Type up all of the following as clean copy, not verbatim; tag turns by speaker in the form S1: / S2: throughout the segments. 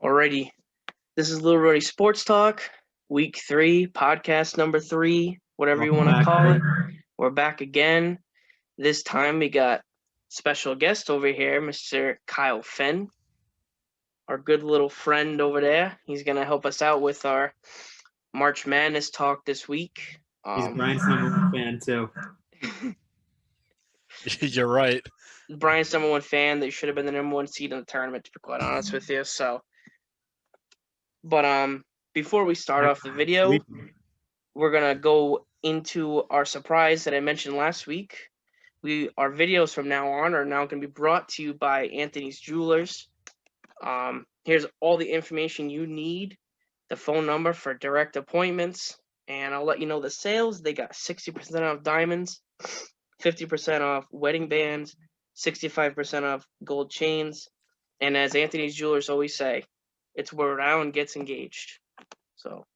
S1: Alrighty, this is Little Rhody Sports Talk, Week 3, podcast number 3, whatever you
S2: Welcome
S1: want to
S2: back,
S1: call it.
S2: Greg.
S1: We're back again. This time we got special guest over here, Mr. Kyle Fenn, our good little friend over there. He's going to help us out with our March Madness talk this week.
S2: He's Brian's number one fan, too.
S3: You're right.
S1: Brian's number one fan. They should have been the number one seed in the tournament, to be quite honest with you. But before we start off the video, we're gonna go into our surprise that I mentioned last week. Our videos from now on are now gonna be brought to you by Anthony's Jewelers. Here's all the information you need, the phone number for direct appointments, and I'll let you know the sales. They got 60% off diamonds, 50% off wedding bands, 65% off gold chains, and as Anthony's Jewelers always say, it's where Alan gets engaged. So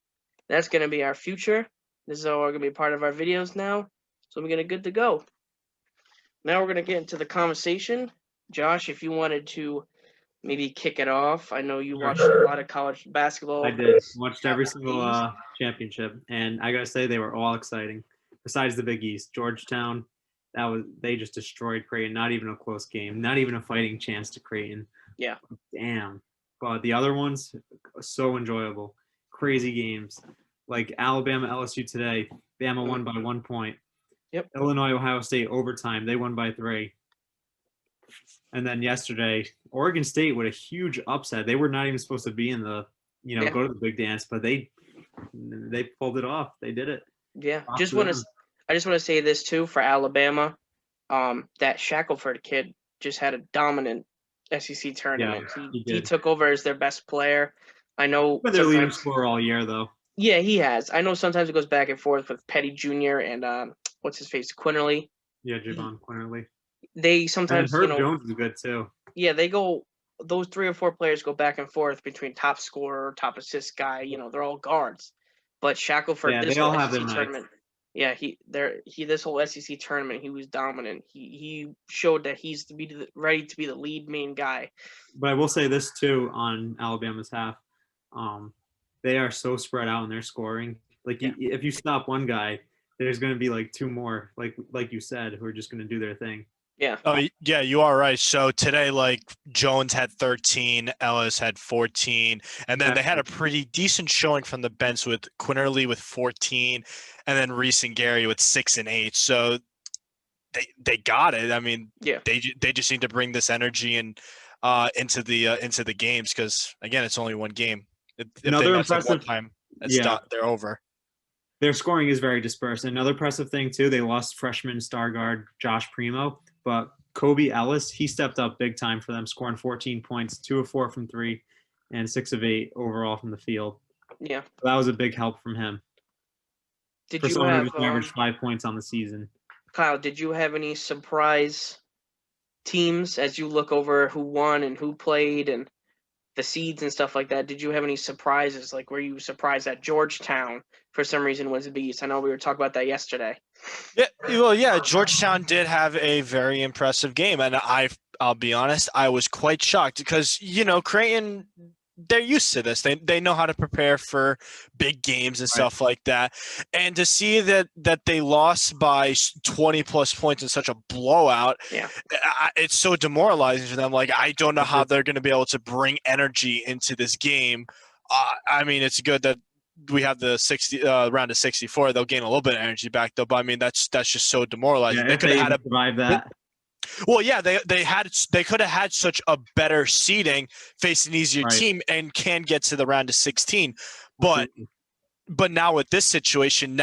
S1: that's going to be our future. This is all going to be part of our videos now. So we're going to good to go. Now we're going to get into the conversation. Josh, if you wanted to maybe kick it off. I know you watched a lot of college basketball.
S2: I did. Watched every single championship, and I got to say they were all exciting. Besides the Big East, Georgetown, they just destroyed Creighton. Not even a close game. Not even a fighting chance to Creighton.
S1: Yeah.
S2: Damn. But the other ones, so enjoyable. Crazy games. Like Alabama, LSU today, Bama won by 1 point.
S1: Yep.
S2: Illinois, Ohio State, overtime. They won by 3. And then yesterday, Oregon State with a huge upset. They were not even supposed to be in the, go to the big dance, but they pulled it off. They did it.
S1: Yeah. I just want to say this too for Alabama. That Shackelford kid just had a dominant SEC tournament.
S2: Yeah,
S1: he took over as their best player. I know.
S2: But their leading scorer all year, though.
S1: Yeah, he has. I know sometimes it goes back and forth with Petty Jr. and what's his face, Quinterly.
S2: Yeah, Javon Quinterly.
S1: They sometimes,
S2: and Herb Jones is good too.
S1: Yeah, they go. Those 3 or 4 players go back and forth between top scorer, top assist guy. They're all guards. But Shackelford, this whole SEC tournament. Yeah, this whole SEC tournament, he was dominant. He showed that he's ready to be the lead main guy.
S2: But I will say this too on Alabama's half, they are so spread out in their scoring. Like if you stop one guy, there's going to be like 2 more, like you said, who are just going to do their thing.
S1: Yeah.
S3: Oh, yeah, you are right. So today, Jones had 13, Ellis had 14, and then they had a pretty decent showing from the bench with Quinterly with 14, and then Reese and Gary with 6 and 8. So they got it. I mean,
S1: yeah,
S3: they just need to bring this energy and into the games because again, it's only one game. If
S2: Another impressive
S3: one time, they're over.
S2: Their scoring is very dispersed. Another impressive thing too, they lost freshman star guard Josh Primo. But Kobe Ellis, he stepped up big time for them, scoring 14 points, 2 of 4 from 3, and 6 of 8 overall from the field.
S1: Yeah.
S2: So that was a big help from him. For someone who averaged 5 points on the season.
S1: Kyle, did you have any surprise teams as you look over who won and who played and the seeds and stuff like that? Did you have any surprises? Like, were you surprised that Georgetown, for some reason, was a beast? I know we were talking about that yesterday.
S3: Yeah, well, yeah, Georgetown did have a very impressive game, and I'll be honest, I was quite shocked because, Creighton, they're used to this. They know how to prepare for big games and stuff like that. And to see that they lost by 20-plus points in such a blowout, it's so demoralizing for them. Like, I don't know how they're going to be able to bring energy into this game. I mean, it's good that we have the round of 64. They'll gain a little bit of energy back, though. But, I mean, that's just so demoralizing.
S2: Yeah, they could have survived that.
S3: Well, yeah, they could have had such a better seeding, face an easier team, and can get to the round of 16. But now with this situation,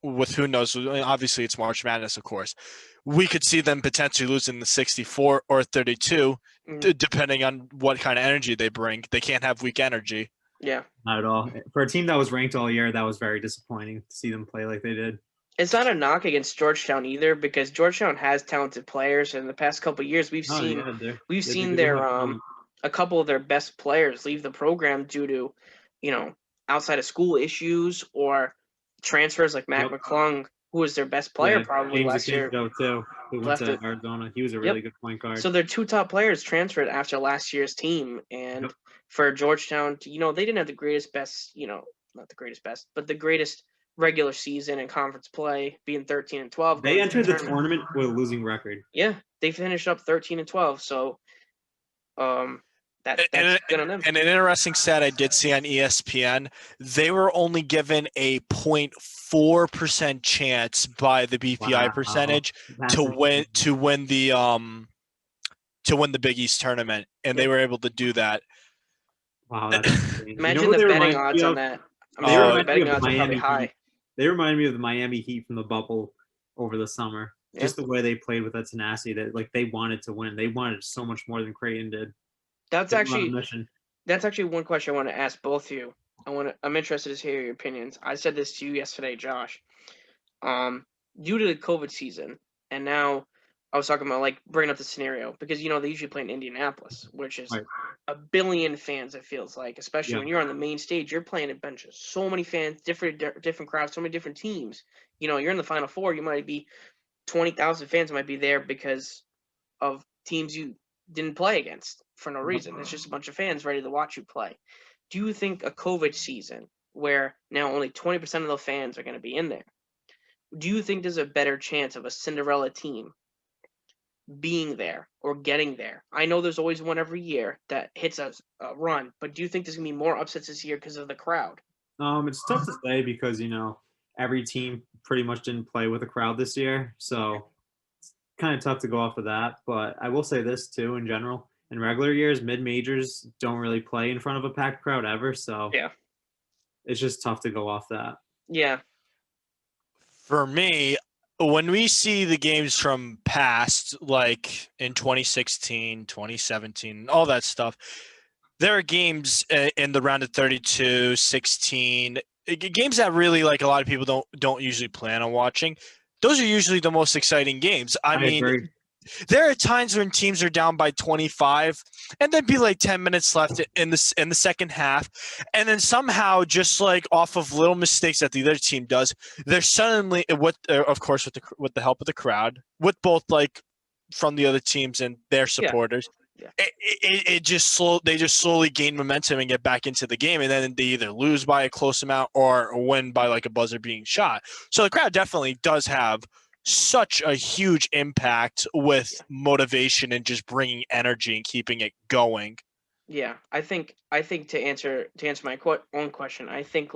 S3: with who knows, obviously it's March Madness, of course. We could see them potentially losing the 64 or 32, depending on what kind of energy they bring. They can't have weak energy.
S1: Yeah.
S2: Not at all. For a team that was ranked all year, that was very disappointing to see them play like they did.
S1: It's not a knock against Georgetown either, because Georgetown has talented players. In the past couple of years, we've seen their a couple of their best players leave the program due to, outside of school issues or transfers, like Mac McClung, who was their best player probably last year.
S2: Too. who went to Arizona. He was a really good point guard.
S1: So their two top players transferred after last year's team, and for Georgetown, they didn't have the greatest, not the greatest best, but the greatest regular season and conference play, being 13-12.
S2: They entered the tournament with a losing record.
S1: Yeah, they finished up 13-12. So, that's good on them.
S3: And an interesting stat I did see on ESPN, they were only given a 0.4% chance by the BPI percentage to win the Big East tournament, and they were able to do that.
S2: Wow, that's insane.
S1: Imagine the betting odds on that. The betting odds are probably high.
S2: They remind me of the Miami Heat from the bubble over the summer. Yeah. Just the way they played with that tenacity, that they wanted to win. They wanted so much more than Creighton did.
S1: That's actually one question I want to ask both of you. I'm interested to hear your opinions. I said this to you yesterday, Josh. Due to the COVID season, and now I was talking about bringing up the scenario because they usually play in Indianapolis, which is a billion fans. It feels like, especially when you're on the main stage, you're playing at benches. So many fans, different crowds, so many different teams. You're in the Final Four. You might be 20,000 fans might be there because of teams you didn't play against for no reason. It's just a bunch of fans ready to watch you play. Do you think a COVID season where now only 20% of the fans are going to be in there, do you think there's a better chance of a Cinderella team being there or getting there? I know there's always one every year that hits a run, but do you think there's going to be more upsets this year because of the crowd?
S2: It's tough to say because, every team pretty much didn't play with a crowd this year. So it's kind of tough to go off of that. But I will say this, too, in general. In regular years, mid-majors don't really play in front of a packed crowd ever. So it's just tough to go off that.
S1: Yeah.
S3: For me, when we see the games from past, like in 2016, 2017, all that stuff, there are games in the round of 32, 16, games that really a lot of people don't usually plan on watching. Those are usually the most exciting games. I mean, agree. There are times when teams are down by 25 and there'd be 10 minutes left in the second half. And then somehow, just off of little mistakes that the other team does, they're suddenly, of course, with the help of the crowd, with both from the other teams and their supporters, they just slowly gain momentum and get back into the game. And then they either lose by a close amount or win by a buzzer being shot. So the crowd definitely does have such a huge impact with motivation and just bringing energy and keeping it going.
S1: Yeah, I think to answer my own question, I think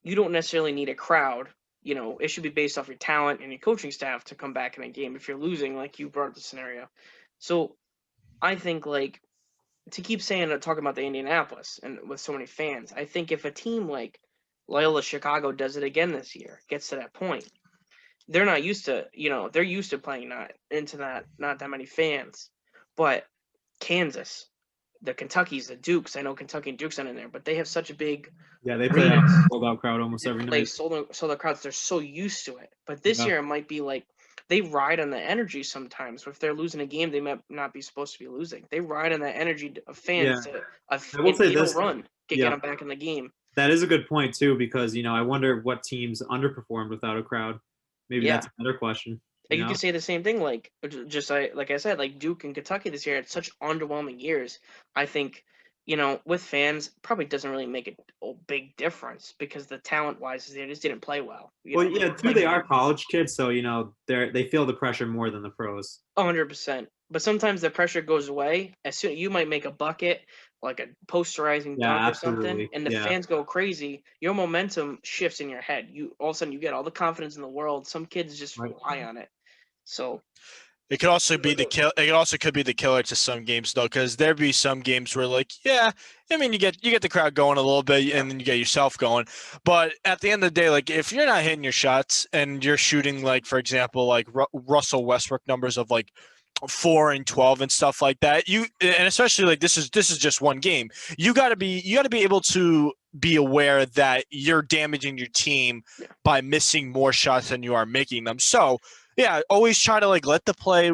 S1: you don't necessarily need a crowd. It should be based off your talent and your coaching staff to come back in a game if you're losing, like you brought up the scenario. So I think to keep talking about the Indianapolis and with so many fans, I think if a team like Loyola Chicago does it again this year, gets to that point, they're not used to, they're used to playing not that many fans. But Kansas, the Kentuckys, the Dukes, I know Kentucky and Duke's not in there, but they have such a big
S2: they play a sold out crowd almost every night.
S1: They sold out crowds. They're so used to it. But this year it might be they ride on the energy sometimes. If they're losing a game, they might not be supposed to be losing. They ride on that energy of fans to
S2: I will say this,
S1: run, get them back in the game.
S2: That is a good point too, because I wonder what teams underperformed without a crowd. Maybe that's another question.
S1: You can say the same thing, like I said, Duke and Kentucky this year had such underwhelming years. I think, with fans, probably doesn't really make a big difference because the talent-wise, they just didn't play well.
S2: They are college kids, so they feel the pressure more than the pros.
S1: 100%. But sometimes the pressure goes away. As soon you might make a bucket, like a posterizing dunk or something, and the fans go crazy. Your momentum shifts in your head. All of a sudden you get all the confidence in the world. Some kids just rely on it. So
S3: it could also be the killer to some games though, because there'd be some games where you get the crowd going a little bit and then you get yourself going. But at the end of the day, if you're not hitting your shots and you're shooting for example, Russell Westbrook numbers of 4 and 12 and stuff like that, and especially this is just one game, you got to be able to be aware that you're damaging your team by missing more shots than you are making them. So always try to let the play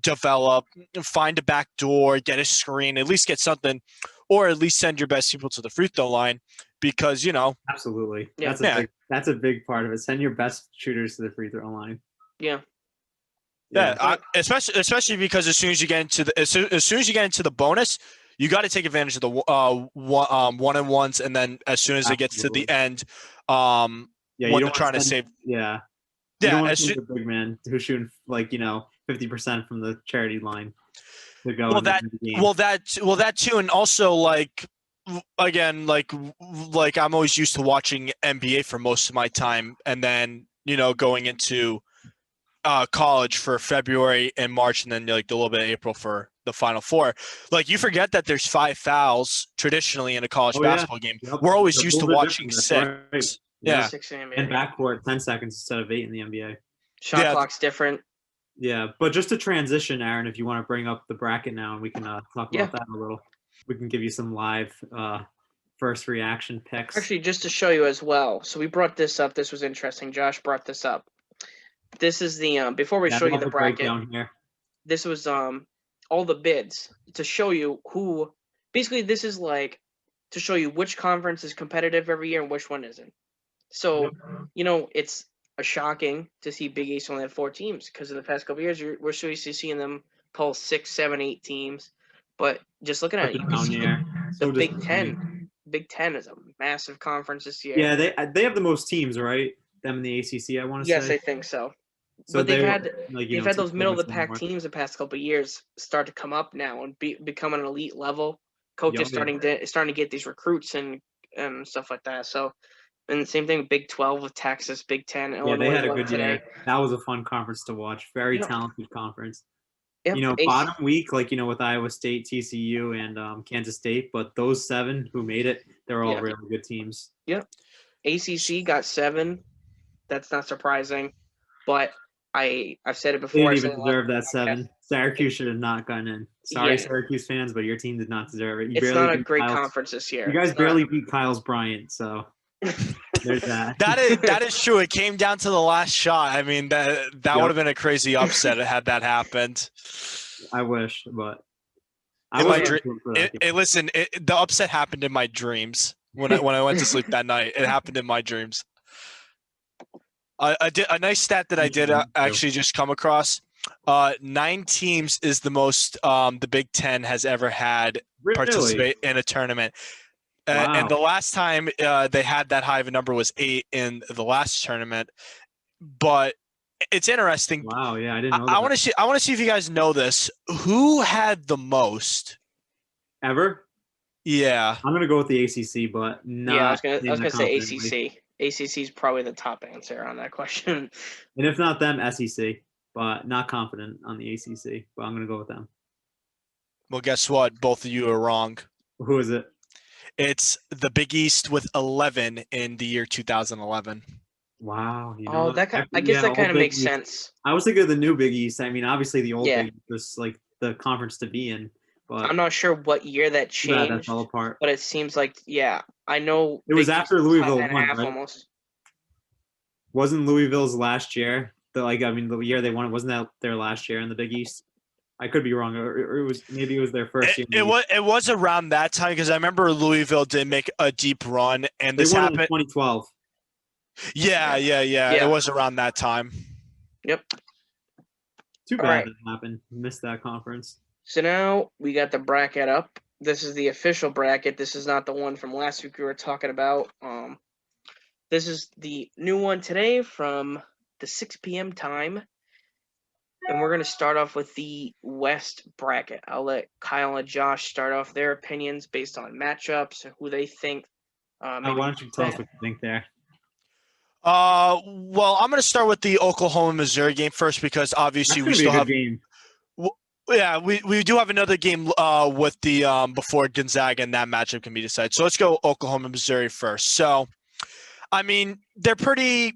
S3: develop, find a back door, get a screen, at least get something, or at least send your best people to the free throw line, because
S2: absolutely that's a big part of it. Send your best shooters to the free throw line.
S1: Yeah.
S3: Especially because as soon as you get into the bonus, you got to take advantage of the one and ones, and then as soon as it gets to the end, when they're trying to save.
S2: Yeah. You don't want to send the big man who's shooting 50% from the charity line to go.
S3: That too, and also again, I'm always used to watching NBA for most of my time, and then going into college for February and March, and then a little bit of April for the Final Four. You forget that there's 5 fouls traditionally in a college basketball game. Yep. We're always used to watching 6.
S2: Right.
S3: Yeah.
S1: 6 in
S2: and backcourt 10 seconds instead of 8 in the NBA.
S1: Shot clock's different.
S2: Yeah, but just to transition, Aaron, if you want to bring up the bracket now, and we can talk about that a little. We can give you some live first reaction picks.
S1: Actually, just to show you as well. So we brought this up. This was interesting. Josh brought this up. This is the before we show you the bracket.
S2: Here.
S1: This was all the bids to show you who. Basically, this is to show you which conference is competitive every year and which one isn't. So it's shocking to see Big East only have 4 teams, because in the past couple of years we're so used to seeing them pull 6, 7, 8 teams. But just looking at it, you can see the Big Ten. Big Ten is a massive conference this year.
S2: Yeah, they have the most teams, right? Them in the ACC, I want to say.
S1: Yes, I think so. So but they've had those middle of the pack teams the past couple of years start to come up now and become an elite level. Coaches starting to get these recruits and stuff like that. So. And the same thing, Big 12 with Texas, Big 10. Illinois
S2: they had a good
S1: today.
S2: year. That was a fun conference to watch. Very talented conference.
S1: Yep.
S2: Bottom week, with Iowa State, TCU, and Kansas State. But those 7 who made it, they're all really good teams.
S1: Yep. ACC got 7. That's not surprising. But I've said it before.
S2: They didn't even deserve that 7. Syracuse should have not gotten in. Sorry, Syracuse fans, but your team did not deserve it.
S1: It's not a great conference this year.
S2: You guys barely beat Kyle's Bryant, so... There's that.
S3: That is true. It came down to the last shot. I mean, that would have been a crazy upset had that happened.
S2: I wish, but
S3: listen, the upset happened in my dreams when I went to sleep that night. It happened in my dreams. I did a nice stat that I did actually just come across. 9 teams is the most the Big Ten has ever had participate in a tournament.
S2: Wow.
S3: And the last time they had that high of a number was 8 in the last tournament. But it's interesting.
S2: Wow, yeah, I didn't know that.
S3: I want to see if you guys know this. Who had the most
S2: ever?
S3: Yeah,
S2: I'm gonna go with the ACC, but not.
S1: Yeah, I was gonna say ACC. ACC is probably the top answer on that question.
S2: And if not them, SEC, but not confident on the ACC. But I'm gonna go with them.
S3: Well, guess what? Both of you are wrong.
S2: Who is it?
S3: It's the Big East with 11 in the year 2011.
S2: Wow.
S1: I guess that kind of makes sense.
S2: I was thinking of the new Big East. I mean, obviously the old Big East was the conference to be in. But
S1: I'm not sure what year that changed.
S2: That fell apart.
S1: But it seems like, I know.
S2: It was after Louisville won, right?
S1: Almost.
S2: Wasn't Louisville's last year? The year they won, wasn't that their last year in the Big East? I could be wrong, or it was their first year.
S3: It was around that time, because I remember Louisville did make a deep run, and this happened
S2: in 2012.
S3: Yeah. It was around that time.
S1: Yep.
S2: Too bad that happened. Missed that conference.
S1: So now we got the bracket up. This is the official bracket. This is not the one from last week we were talking about. This is the new one today from the 6 p.m. time. And we're going to start off with the West bracket. I'll let Kyle and Josh start off their opinions based on matchups and who they think.
S2: Why don't you tell us what you think there?
S3: Well, I'm going to start with the Oklahoma-Missouri game first, because obviously we still have.
S2: Game.
S3: Yeah, we do have another game with the before Gonzaga, and that matchup can be decided. So let's go Oklahoma-Missouri first. So, I mean, they're pretty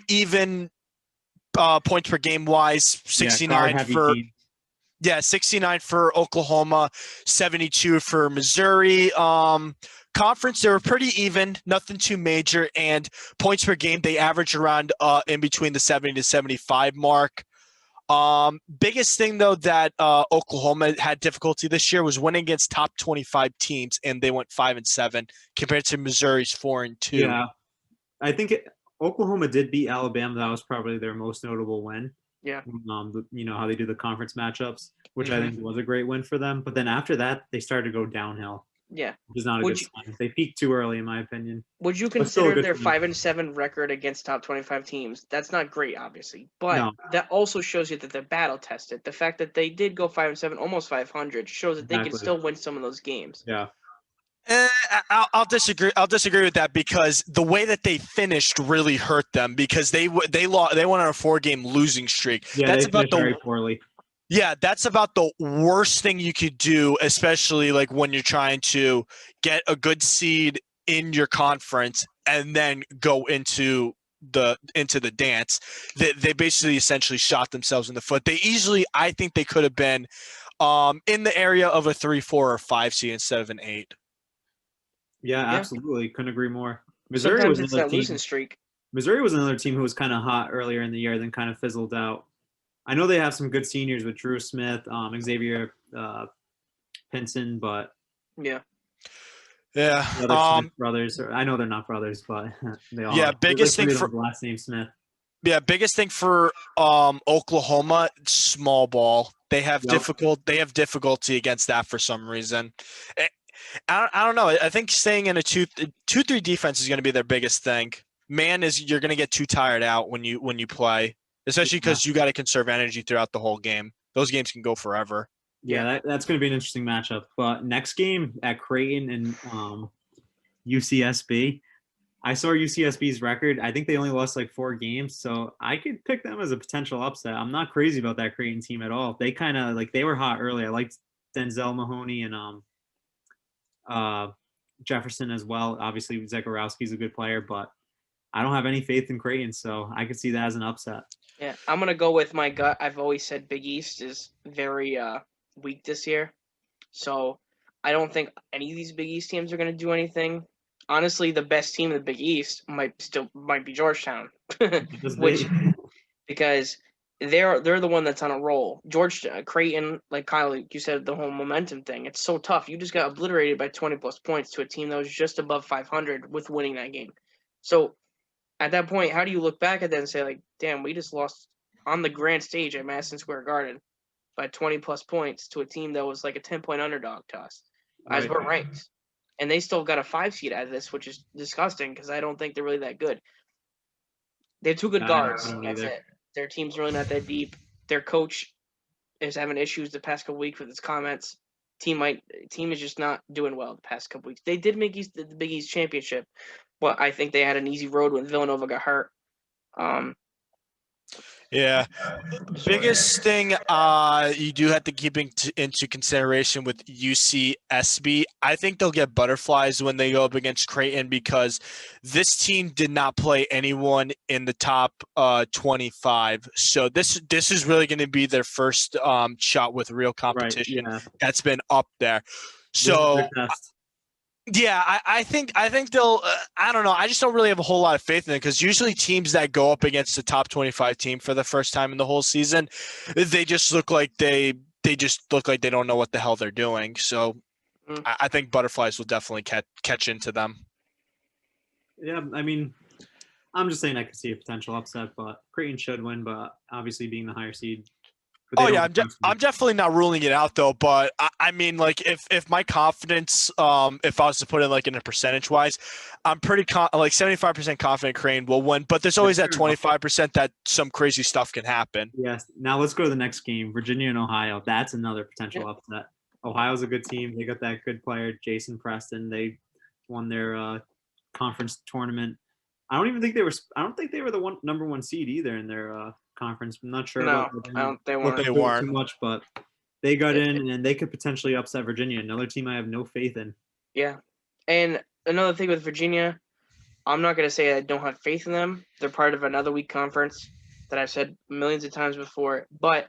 S3: even. Points per game wise, 69 69 for Oklahoma, 72 for Missouri. Conference, they were pretty even, nothing too major, and points per game, they average around in between the 70 to 75 mark. Biggest thing though that Oklahoma had difficulty this year was winning against top 25 teams, and they went 5-7 compared to Missouri's 4-2.
S2: Yeah, I think Oklahoma did beat Alabama. That was probably their most notable win.
S1: Yeah.
S2: How they do the conference matchups, which I
S1: Mhm.
S2: think was a great win for them. But then after that, they started to go downhill,
S1: Yeah.
S2: which is not a
S1: Would
S2: good
S1: you
S2: sign. They peaked too early, in my opinion.
S1: would you
S2: But still a
S1: consider
S2: good
S1: their
S2: team.
S1: 5-7 record against top 25 teams? That's not great, obviously, but
S2: No.
S1: that also shows you that they're battle tested. The fact that they did go 5-7, almost 500, shows that they can
S2: Exactly.
S1: still win some of those games.
S2: Yeah.
S3: I'll disagree. I'll disagree with that because the way that they finished really hurt them because they went on a 4-game losing streak.
S2: Yeah,
S3: That's
S2: they
S3: about
S2: finished very poorly.
S3: Yeah, that's about the worst thing you could do, especially like when you're trying to get a good seed in your conference and then go into the dance. They basically essentially shot themselves in the foot. I think they could have been in the area of a 3, 4, or 5 seed instead of an 8.
S2: Yeah,
S1: Yeah.
S2: absolutely. Couldn't agree more.
S1: Sometimes it's that losing streak.
S2: Missouri was another team who was kind of hot earlier in the year, then kind of fizzled out. I know they have some good seniors with Drew Smith, Xavier Pinson, but
S1: Yeah.
S2: the
S3: Yeah.
S2: other Smith brothers. I know they're not brothers, but they all.
S3: Yeah, biggest
S2: like
S3: thing
S2: for
S3: for
S2: last name Smith.
S3: Yeah, biggest thing for Oklahoma, small ball. They have difficulty against that for some reason. I don't know. I think staying in a 2-3 defense is going to be their biggest thing. You're going to get too tired out when you play, especially because you got to conserve energy throughout the whole game. Those games can go forever.
S2: Yeah, that's going to be an interesting matchup. But next game at Creighton and UCSB. I saw UCSB's record. I think they only lost like 4 games, so I could pick them as a potential upset. I'm not crazy about that Creighton team at all. They kind of they were hot early. I liked Denzel Mahoney and Jefferson as well. Obviously, Zegarowski's a good player, but I don't have any faith in Creighton, so I could see that as an upset.
S1: Yeah, I'm gonna go with my gut. I've always said Big East is very weak this year, so I don't think any of these Big East teams are gonna do anything. Honestly, the best team in the Big East might be Georgetown, which because they're the one that's on a roll. Creighton, like Kyle, like you said, the whole momentum thing. It's so tough. You just got obliterated by 20 plus points to a team that was just above 500 with winning that game. So at that point, how do you look back at that and say, like, damn, we just lost on the grand stage at Madison Square Garden by 20 plus points to a team that was like a 10-point underdog to us as we're ranked. And they still got a 5 seed out of this, which is disgusting because I don't think they're really that good. They have 2 good guards. That's it. Their team's really not that deep. Their coach is having issues the past couple weeks with his comments. Team is just not doing well the past couple weeks. They did make the Big East championship, but I think they had an easy road when Villanova got hurt.
S3: Yeah. Biggest thing you do have to keep into consideration with UCSB, I think they'll get butterflies when they go up against Creighton because this team did not play anyone in the top 25. So this is really going to be their first shot with real competition that's been up there. So yeah, I think they'll. I don't know. I just don't really have a whole lot of faith in it because usually teams that go up against the top 25 team for the first time in the whole season, they just look like they don't know what the hell they're doing. So I think butterflies will definitely catch into them.
S2: Yeah, I mean, I'm just saying I could see a potential upset, but Creighton should win. But obviously, being the higher seed.
S3: Oh yeah, I'm definitely not ruling it out though. But I mean, like if my confidence, if I was to put it like in a percentage wise, I'm pretty like 75% confident Creighton will win. But there's always that 25% that some crazy stuff can happen.
S2: Yes. Now let's go to the next game, Virginia and Ohio. That's another potential upset. Ohio's a good team. They got that good player, Jason Preston. They won their conference tournament. I don't think they were the number 1 seed either in their conference. I'm not sure about
S1: they
S2: weren't too much, but they got in and they could potentially upset Virginia, another team I have no faith in.
S1: Yeah. And another thing with Virginia, I'm not going to say I don't have faith in them. They're part of another weak conference that I've said millions of times before, but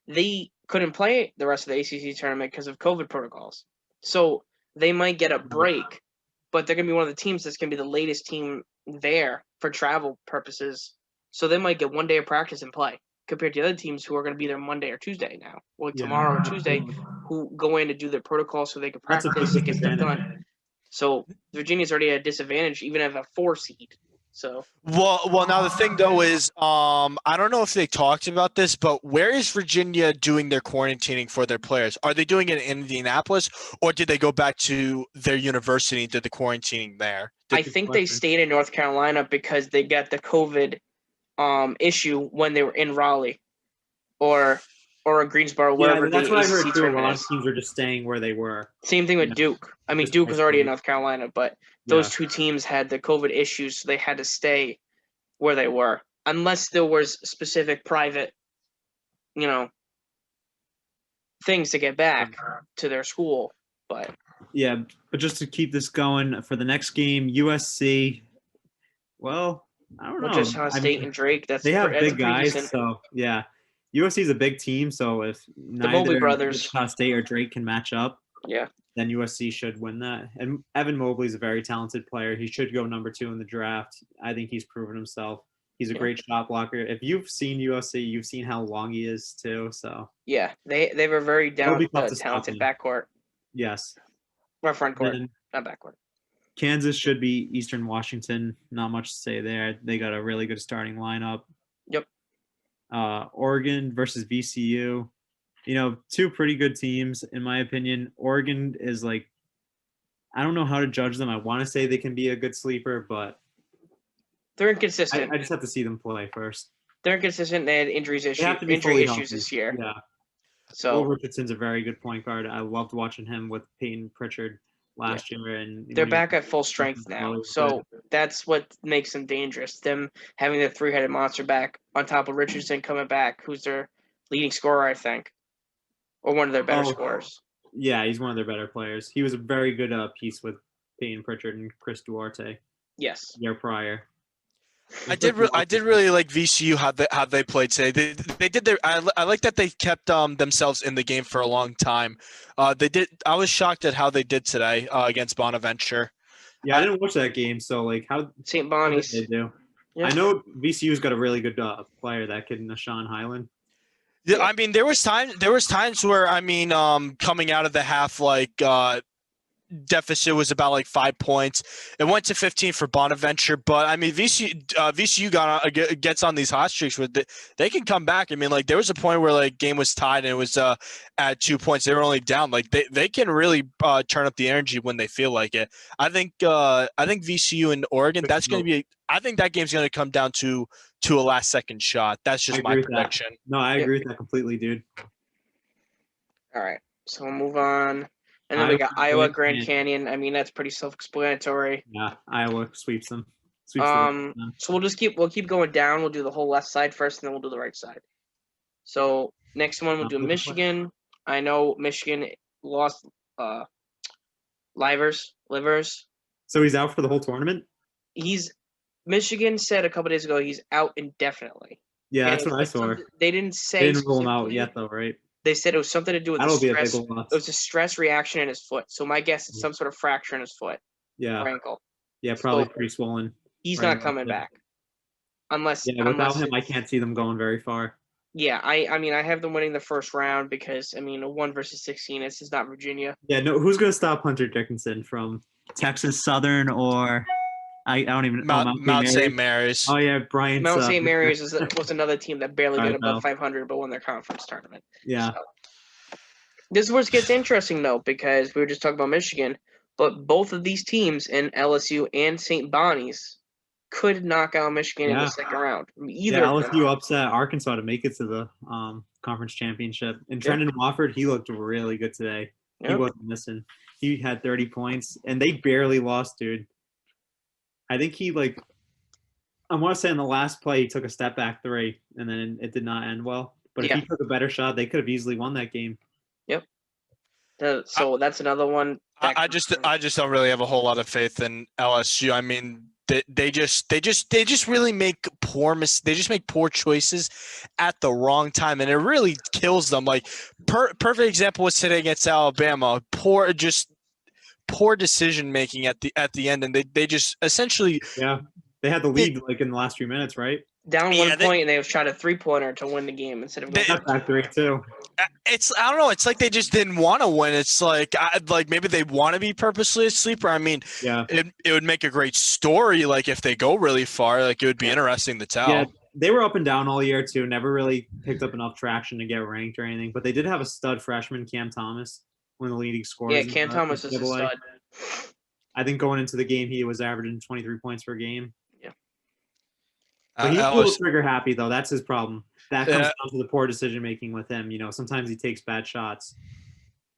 S1: they couldn't play the rest of the ACC tournament because of COVID protocols. So they might get a break, but they're going to be one of the teams that's going to be the latest team there for travel purposes. So they might get 1 day of practice and play compared to the other teams who are going to be there Monday or Tuesday now, or tomorrow or Tuesday, who go in to do their protocol so they can practice and get stuff done. So Virginia's already at a disadvantage, even at a 4 seed. So
S3: Well, now the thing though is, I don't know if they talked about this, but where is Virginia doing their quarantining for their players? Are they doing it in Indianapolis, or did they go back to their university and did the quarantining there?
S1: I think they stayed in North Carolina because they got the COVID issue when they were in Raleigh or Greensboro, wherever
S2: that's
S1: the
S2: what I
S1: ACC
S2: heard too. A
S1: tournament
S2: lot of
S1: is.
S2: teams are just staying where they were.
S1: Same thing with Duke. I mean,
S2: Just
S1: Duke was already in
S2: isolated.
S1: North Carolina, but those two teams had the COVID issues, so they had to stay where they were, unless there was specific private, things to get back to their school. But
S2: just to keep this going for the next game, USC. Well, I don't know.
S1: Georgetown State and Drake.
S2: They have big guys,
S1: decent.
S2: so yeah. USC is a big team, so if
S1: Mobley
S2: neither
S1: brothers.
S2: Georgetown State or Drake can match up,
S1: Yeah,
S2: then USC should win that. And Evan Mobley is a very talented player. He should go number 2 in the draft. I think he's proven himself. He's a great shot blocker. If you've seen USC, you've seen how long he is too. So
S1: yeah, they were very talented
S2: stop
S1: backcourt.
S2: Yes.
S1: Or front court, not backcourt.
S2: Kansas should be Eastern Washington. Not much to say there. They got a really good starting lineup.
S1: Yep.
S2: Oregon versus VCU. Two pretty good teams in my opinion. Oregon is I don't know how to judge them. I want to say they can be a good sleeper, but
S1: they're inconsistent.
S2: I just have to see them play first.
S1: They're inconsistent. They had injury issues this year.
S2: Yeah.
S1: So
S2: Will Richardson's a very good point guard. I loved watching him with Peyton Pritchard last year, and
S1: they're back at full strength now. So that's what makes them dangerous. Them having the 3-headed monster back on top of Richardson coming back, who's their leading scorer, I think, or one of their better scorers.
S2: Yeah, he's one of their better players. He was a very good piece with Peyton Pritchard and Chris Duarte.
S1: Yes.
S2: Year prior.
S3: I did really like VCU how they played today. They did their. I like that they kept themselves in the game for a long time. They did. I was shocked at how they did today against Bonaventure.
S2: Yeah, I didn't watch that game. So how
S1: St. Bonnie's
S2: they do? Yeah. I know VCU's got a really good player, that kid, Nashawn Highland.
S3: Yeah, I mean there was times where coming out of the half deficit was about 5 points. It went to 15 for Bonaventure, but VCU gets on these hot streaks where they can come back. I mean, there was a point where game was tied and it was at 2 points. They were only down. They can really turn up the energy when they feel like it. I think VCU and Oregon. That's going to be. I think that game's going to come down to a last second shot. That's just my prediction.
S2: No, I agree with that completely, dude.
S1: All right, so we'll move on. And then we got Iowa, Grand Canyon. I mean, that's pretty self-explanatory.
S2: Yeah, Iowa sweeps them.
S1: So we'll keep going down. We'll do the whole left side first, and then we'll do the right side. So next one, we'll do Michigan. I know Michigan lost Livers.
S2: So he's out for the whole tournament?
S1: Michigan said a couple days ago he's out indefinitely.
S2: Yeah, that's what I saw.
S1: They didn't say.
S2: They didn't rule him out yet, though, right?
S1: They said it was something to do with
S2: the
S1: stress. It was a stress reaction in his foot. So my guess is some sort of fracture in his foot.
S2: Yeah.
S1: Or ankle.
S2: Yeah, probably pretty swollen.
S1: He's not coming back. Unless
S2: without him, I can't see them going very far.
S1: Yeah, I mean, I have them winning the first round because, a 1 versus 16, this is not Virginia.
S2: Yeah, no, who's going to stop Hunter Dickinson from Texas Southern or I don't even know.
S3: Mount St. Mary's.
S2: Oh, yeah, Brian.
S1: Mount St. Mary's was another team that barely got above 500 but won their conference tournament.
S2: Yeah.
S1: So, this is where it gets interesting, though, because we were just talking about Michigan, but both of these teams in LSU and St. Bonnie's could knock out Michigan in the second round.
S2: LSU upset Arkansas to make it to the conference championship. And Trendon Wofford, he looked really good today. Yep. He wasn't missing. He had 30 points, and they barely lost, dude. I think I want to say in the last play, he took a step back 3, and then it did not end well. But if he took a better shot, they could have easily won that game.
S1: Yep. So that's another one.
S3: I just don't really have a whole lot of faith in LSU. I mean, they just really make poor choices at the wrong time, and it really kills them. Perfect example was today against Alabama. Poor decision making at the end, and they just essentially
S2: they had the lead in the last few minutes, right?
S1: down 1 point, and they shot a 3-pointer to win the game instead of going
S2: back 3 too.
S3: I don't know. It's like they just didn't want to win. It's like maybe they want to be purposely a sleeper. I mean, it would make a great story. Like if they go really far, like it would be interesting to tell.
S2: Yeah, they were up and down all year too. Never really picked up enough traction to get ranked or anything. But they did have a stud freshman, Cam Thomas, one of the leading scorers.
S1: Yeah, Cam Thomas is a stud.
S2: I think going into the game, he was averaging 23 points per game.
S1: Yeah.
S2: But he's a little trigger happy, though. That's his problem. That comes down to the poor decision making with him. You know, sometimes he takes bad shots.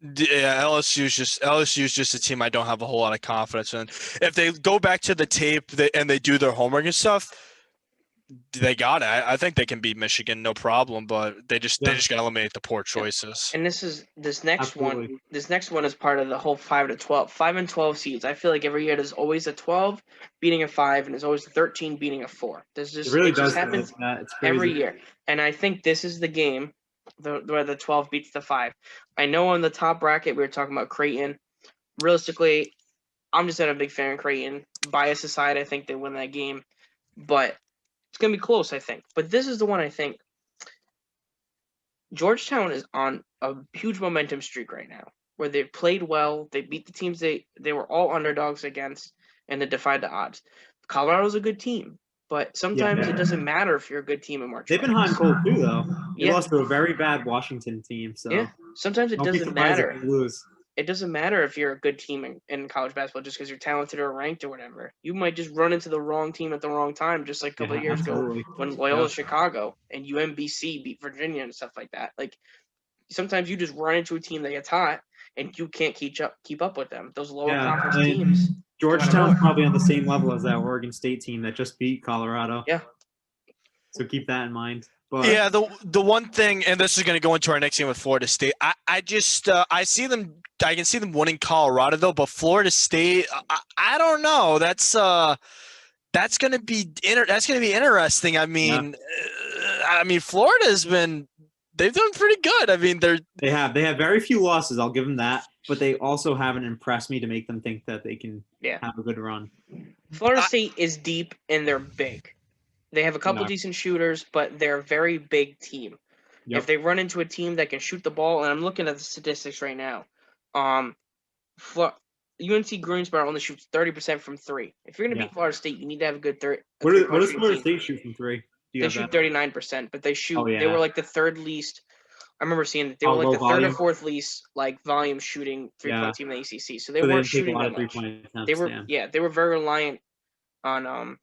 S3: Yeah, LSU's just a team I don't have a whole lot of confidence in. If they go back to the tape and they do their homework and stuff, they got it. I think they can beat Michigan, no problem. But they just got to eliminate the poor choices.
S1: And this next one is part of the whole 5 to 12, 5 and 12 seeds. I feel like every year there's always a 12 beating a 5, and there's always a 13 beating a 4. It just happens every year. And I think this is the game where the 12 beats the 5. I know on the top bracket we were talking about Creighton. Realistically, I'm just not a big fan of Creighton. Bias aside, I think they win that game, but it's going to be close, I think. But this is the one I think. Georgetown is on a huge momentum streak right now where they've played well. They beat the teams they were all underdogs against, and they defied the odds. Colorado's a good team, but sometimes it doesn't matter if you're a good team in March.
S2: They've been hot and cold too, though. They lost to a very bad Washington team. So
S1: sometimes it doesn't matter. It doesn't matter if you're a good team in college basketball just because you're talented or ranked or whatever. You might just run into the wrong team at the wrong time, just like a couple of years ago when Loyola Chicago and UMBC beat Virginia and stuff like that. Like sometimes you just run into a team that gets hot and you can't keep up with them. Those lower conference teams.
S2: Georgetown's probably on the same level as that Oregon State team that just beat Colorado.
S1: Yeah.
S2: So keep that in mind. But
S3: yeah, the one thing, and this is going to go into our next game with Florida State. I can see them winning Colorado though, but Florida State, I don't know. That's going to be interesting. I mean, Florida's they've done pretty good. I mean,
S2: they have very few losses. I'll give them that, but they also haven't impressed me to make them think that they can have a good run.
S1: Florida State is deep and they're big. They have a couple decent shooters, but they're a very big team. Yep. If they run into a team that can shoot the ball, and I'm looking at the statistics right now, UNC Greensboro only shoots 30% from 3. If you're going to beat Florida State, you need to have a good third.
S2: What does Florida State shoot from 3?
S1: They shoot 39%, but they shoot. They were like the third least. I remember seeing that they were like the third or fourth least volume shooting 3-point team in the ACC. So they weren't shooting that much. They were very reliant on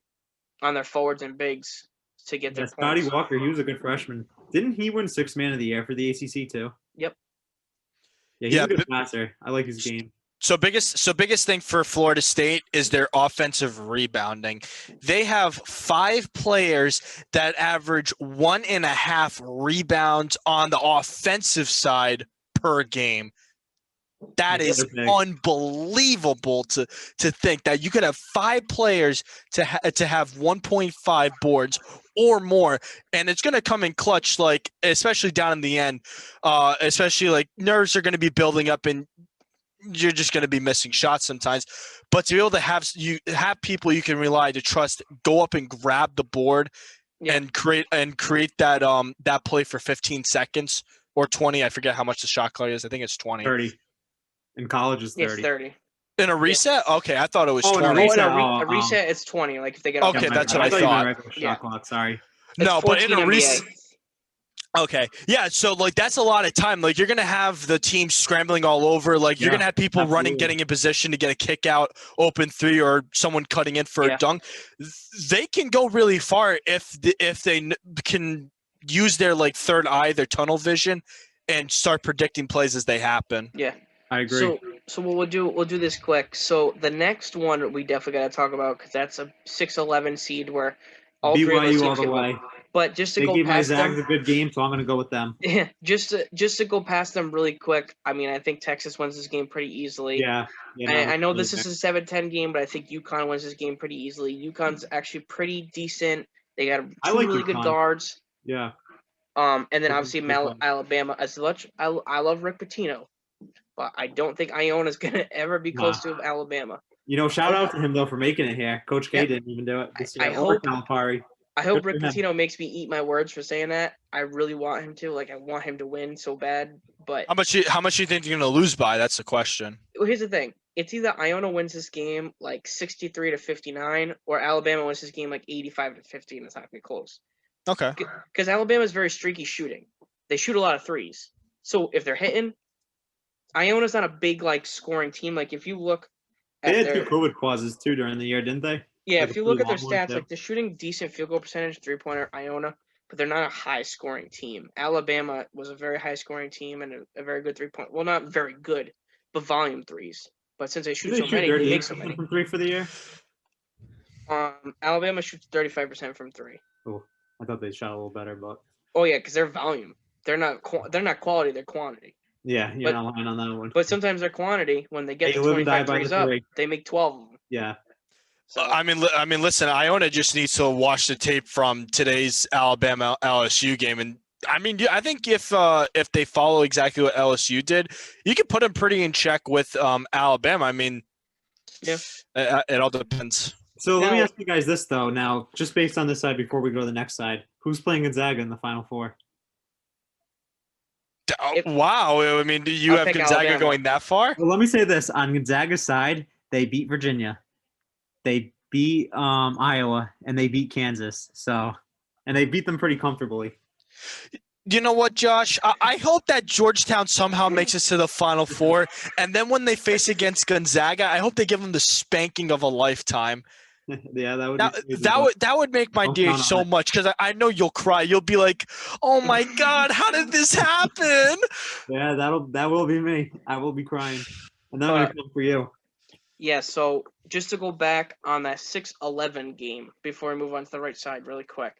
S1: their forwards and bigs to get their points.
S2: Scotty Walker, he was a good freshman. Didn't he win 6th man of the year for the ACC too?
S1: Yep.
S2: Yeah, he's a good passer. I like his game.
S3: So biggest thing for Florida State is their offensive rebounding. They have 5 players that average 1.5 rebounds on the offensive side per game. That is unbelievable to think that you could have 5 players to have 1.5 boards or more, and it's going to come in clutch, like especially down in the end. Especially like nerves are going to be building up, and you're just going to be missing shots sometimes. But to be able to have people you can rely to trust go up and grab the board and create that play for 15 seconds or 20. I forget how much the shot clock is. I think it's 20.
S2: 30. In college is 30.
S1: It's 30.
S3: In a reset? Okay, I thought it was 20.
S1: In a reset, it's 20. Like if they get
S3: that's what I thought.
S2: Shot clock, sorry.
S3: No, but in a reset. Okay. Yeah, so like that's a lot of time. Like you're going to have the team scrambling all over. Like you're going to have people running, getting in position to get a kick out, open 3, or someone cutting in for a dunk. They can go really far if they can use their like third eye, their tunnel vision, and start predicting plays as they happen.
S1: Yeah.
S2: I agree.
S1: So what we'll do this quick. So the next one we definitely got to talk about because that's a 6-11 seed where all
S2: BYU
S1: 3 of us
S2: all the way.
S1: But just to go
S2: gave
S1: past them,
S2: a good game, so I'm going to go with them.
S1: Yeah, just to go past them really quick. I mean, I think Texas wins this game pretty easily.
S2: Yeah.
S1: I know this is a 7-10 game, but I think UConn wins this game pretty easily. UConn's actually pretty decent. They got 2 really good guards.
S2: Yeah.
S1: And then obviously Alabama. As much I love Rick Pitino, but I don't think Iona's going to ever be close to Alabama.
S2: Shout out to him, though, for making it here. Coach K didn't even do it.
S1: I hope I hope
S2: Good
S1: Rick
S2: for him.
S1: Pitino makes me eat my words for saying that. I really want him to. Like, I want him to win so bad. But
S3: How much you think you're gonna lose by? That's the question.
S1: well, here's the thing. It's either Iona wins this game like 63-59, or Alabama wins this game like 85-50, and it's not gonna be close.
S3: Okay.
S1: Because Alabama is very streaky shooting. They shoot a lot of threes. So if they're hitting, Iona's not a big like scoring team. Like if you look
S2: They
S1: at
S2: had
S1: their
S2: 2 COVID pauses too during the year, didn't they?
S1: yeah,
S2: Like
S1: if
S2: a
S1: you look at their
S2: pretty long one,
S1: stats,
S2: too.
S1: like they're shooting decent field goal percentage, 3-pointer Iona, but they're not a high scoring team. Alabama was a very high scoring team and a very good 3-point. Well, not very good, but volume threes. But since they shoot
S2: Did they
S1: so
S2: shoot
S1: many, they make so
S2: 38%
S1: many.
S2: from 3 for the year?
S1: Alabama shoots 35% from 3.
S2: Oh, I thought they shot a little better, but
S1: Oh yeah, because they're volume. They're not quality. They're quantity.
S2: yeah, you're
S1: But-
S2: not lying on that one.
S1: But sometimes their quantity, when they get
S2: They
S1: to
S2: live and die
S1: 25
S2: by the
S1: threes up,
S2: 3.
S1: they make 12 of them.
S2: Yeah,
S1: So
S3: I mean, listen. Iona just needs to watch the tape from today's Alabama LSU game, and I mean, I think if they follow exactly what LSU did, you could put them pretty in check with Alabama. I mean,
S1: Yeah.
S3: It all depends.
S2: so let me
S1: Now-
S2: ask you guys this though. Now, just based on this side, before we go to the next side, who's playing Gonzaga in the Final Four?
S3: Wow. I mean, do you
S1: I'll
S3: have
S1: take
S3: Gonzaga
S1: Alabama.
S3: going that far?
S2: Well, let me say this: on Gonzaga's side, they beat Virginia, they beat Iowa, and they beat Kansas. So, and they beat them pretty comfortably.
S3: You know what, Josh? I hope that Georgetown somehow makes it to the Final Four, and then when they face against Gonzaga, I hope they give them the spanking of a lifetime.
S2: Yeah, that would
S3: That,
S2: be crazy,
S3: that
S2: but
S3: would that would make my
S2: Don't
S3: day
S2: count on
S3: so
S2: it.
S3: much because I know you'll cry. You'll be like, "Oh my God, how did this happen?"
S2: yeah, that will be me. I will be crying, and then I'm gonna come for you.
S1: yeah, so just to go back on that 6-11 game before we move on to the right side really quick.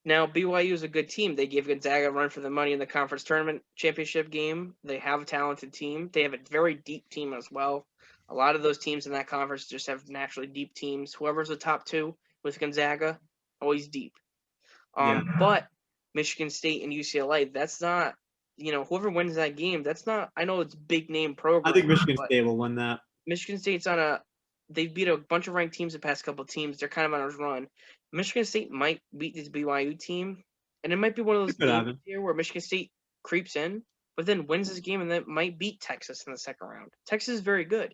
S1: Now, BYU is a good team. They gave Gonzaga a run for the money in the conference tournament championship game. They have a talented team. They have a very deep team as well. A lot of those teams in that conference just have naturally deep teams. Whoever's the top 2 with Gonzaga, always deep.
S2: Yeah.
S1: But Michigan State and UCLA, that's not, whoever wins that game, that's not, I know it's big name program.
S2: I think Michigan
S1: but
S2: State will win that.
S1: Michigan State's they beat a bunch of ranked teams the past couple of teams. They're kind of on a run. Michigan State might beat this BYU team, and it might be one of those
S2: It could
S1: games
S2: happen.
S1: here where Michigan State creeps in, but then wins this game and then might beat Texas in the second round. Texas is very good,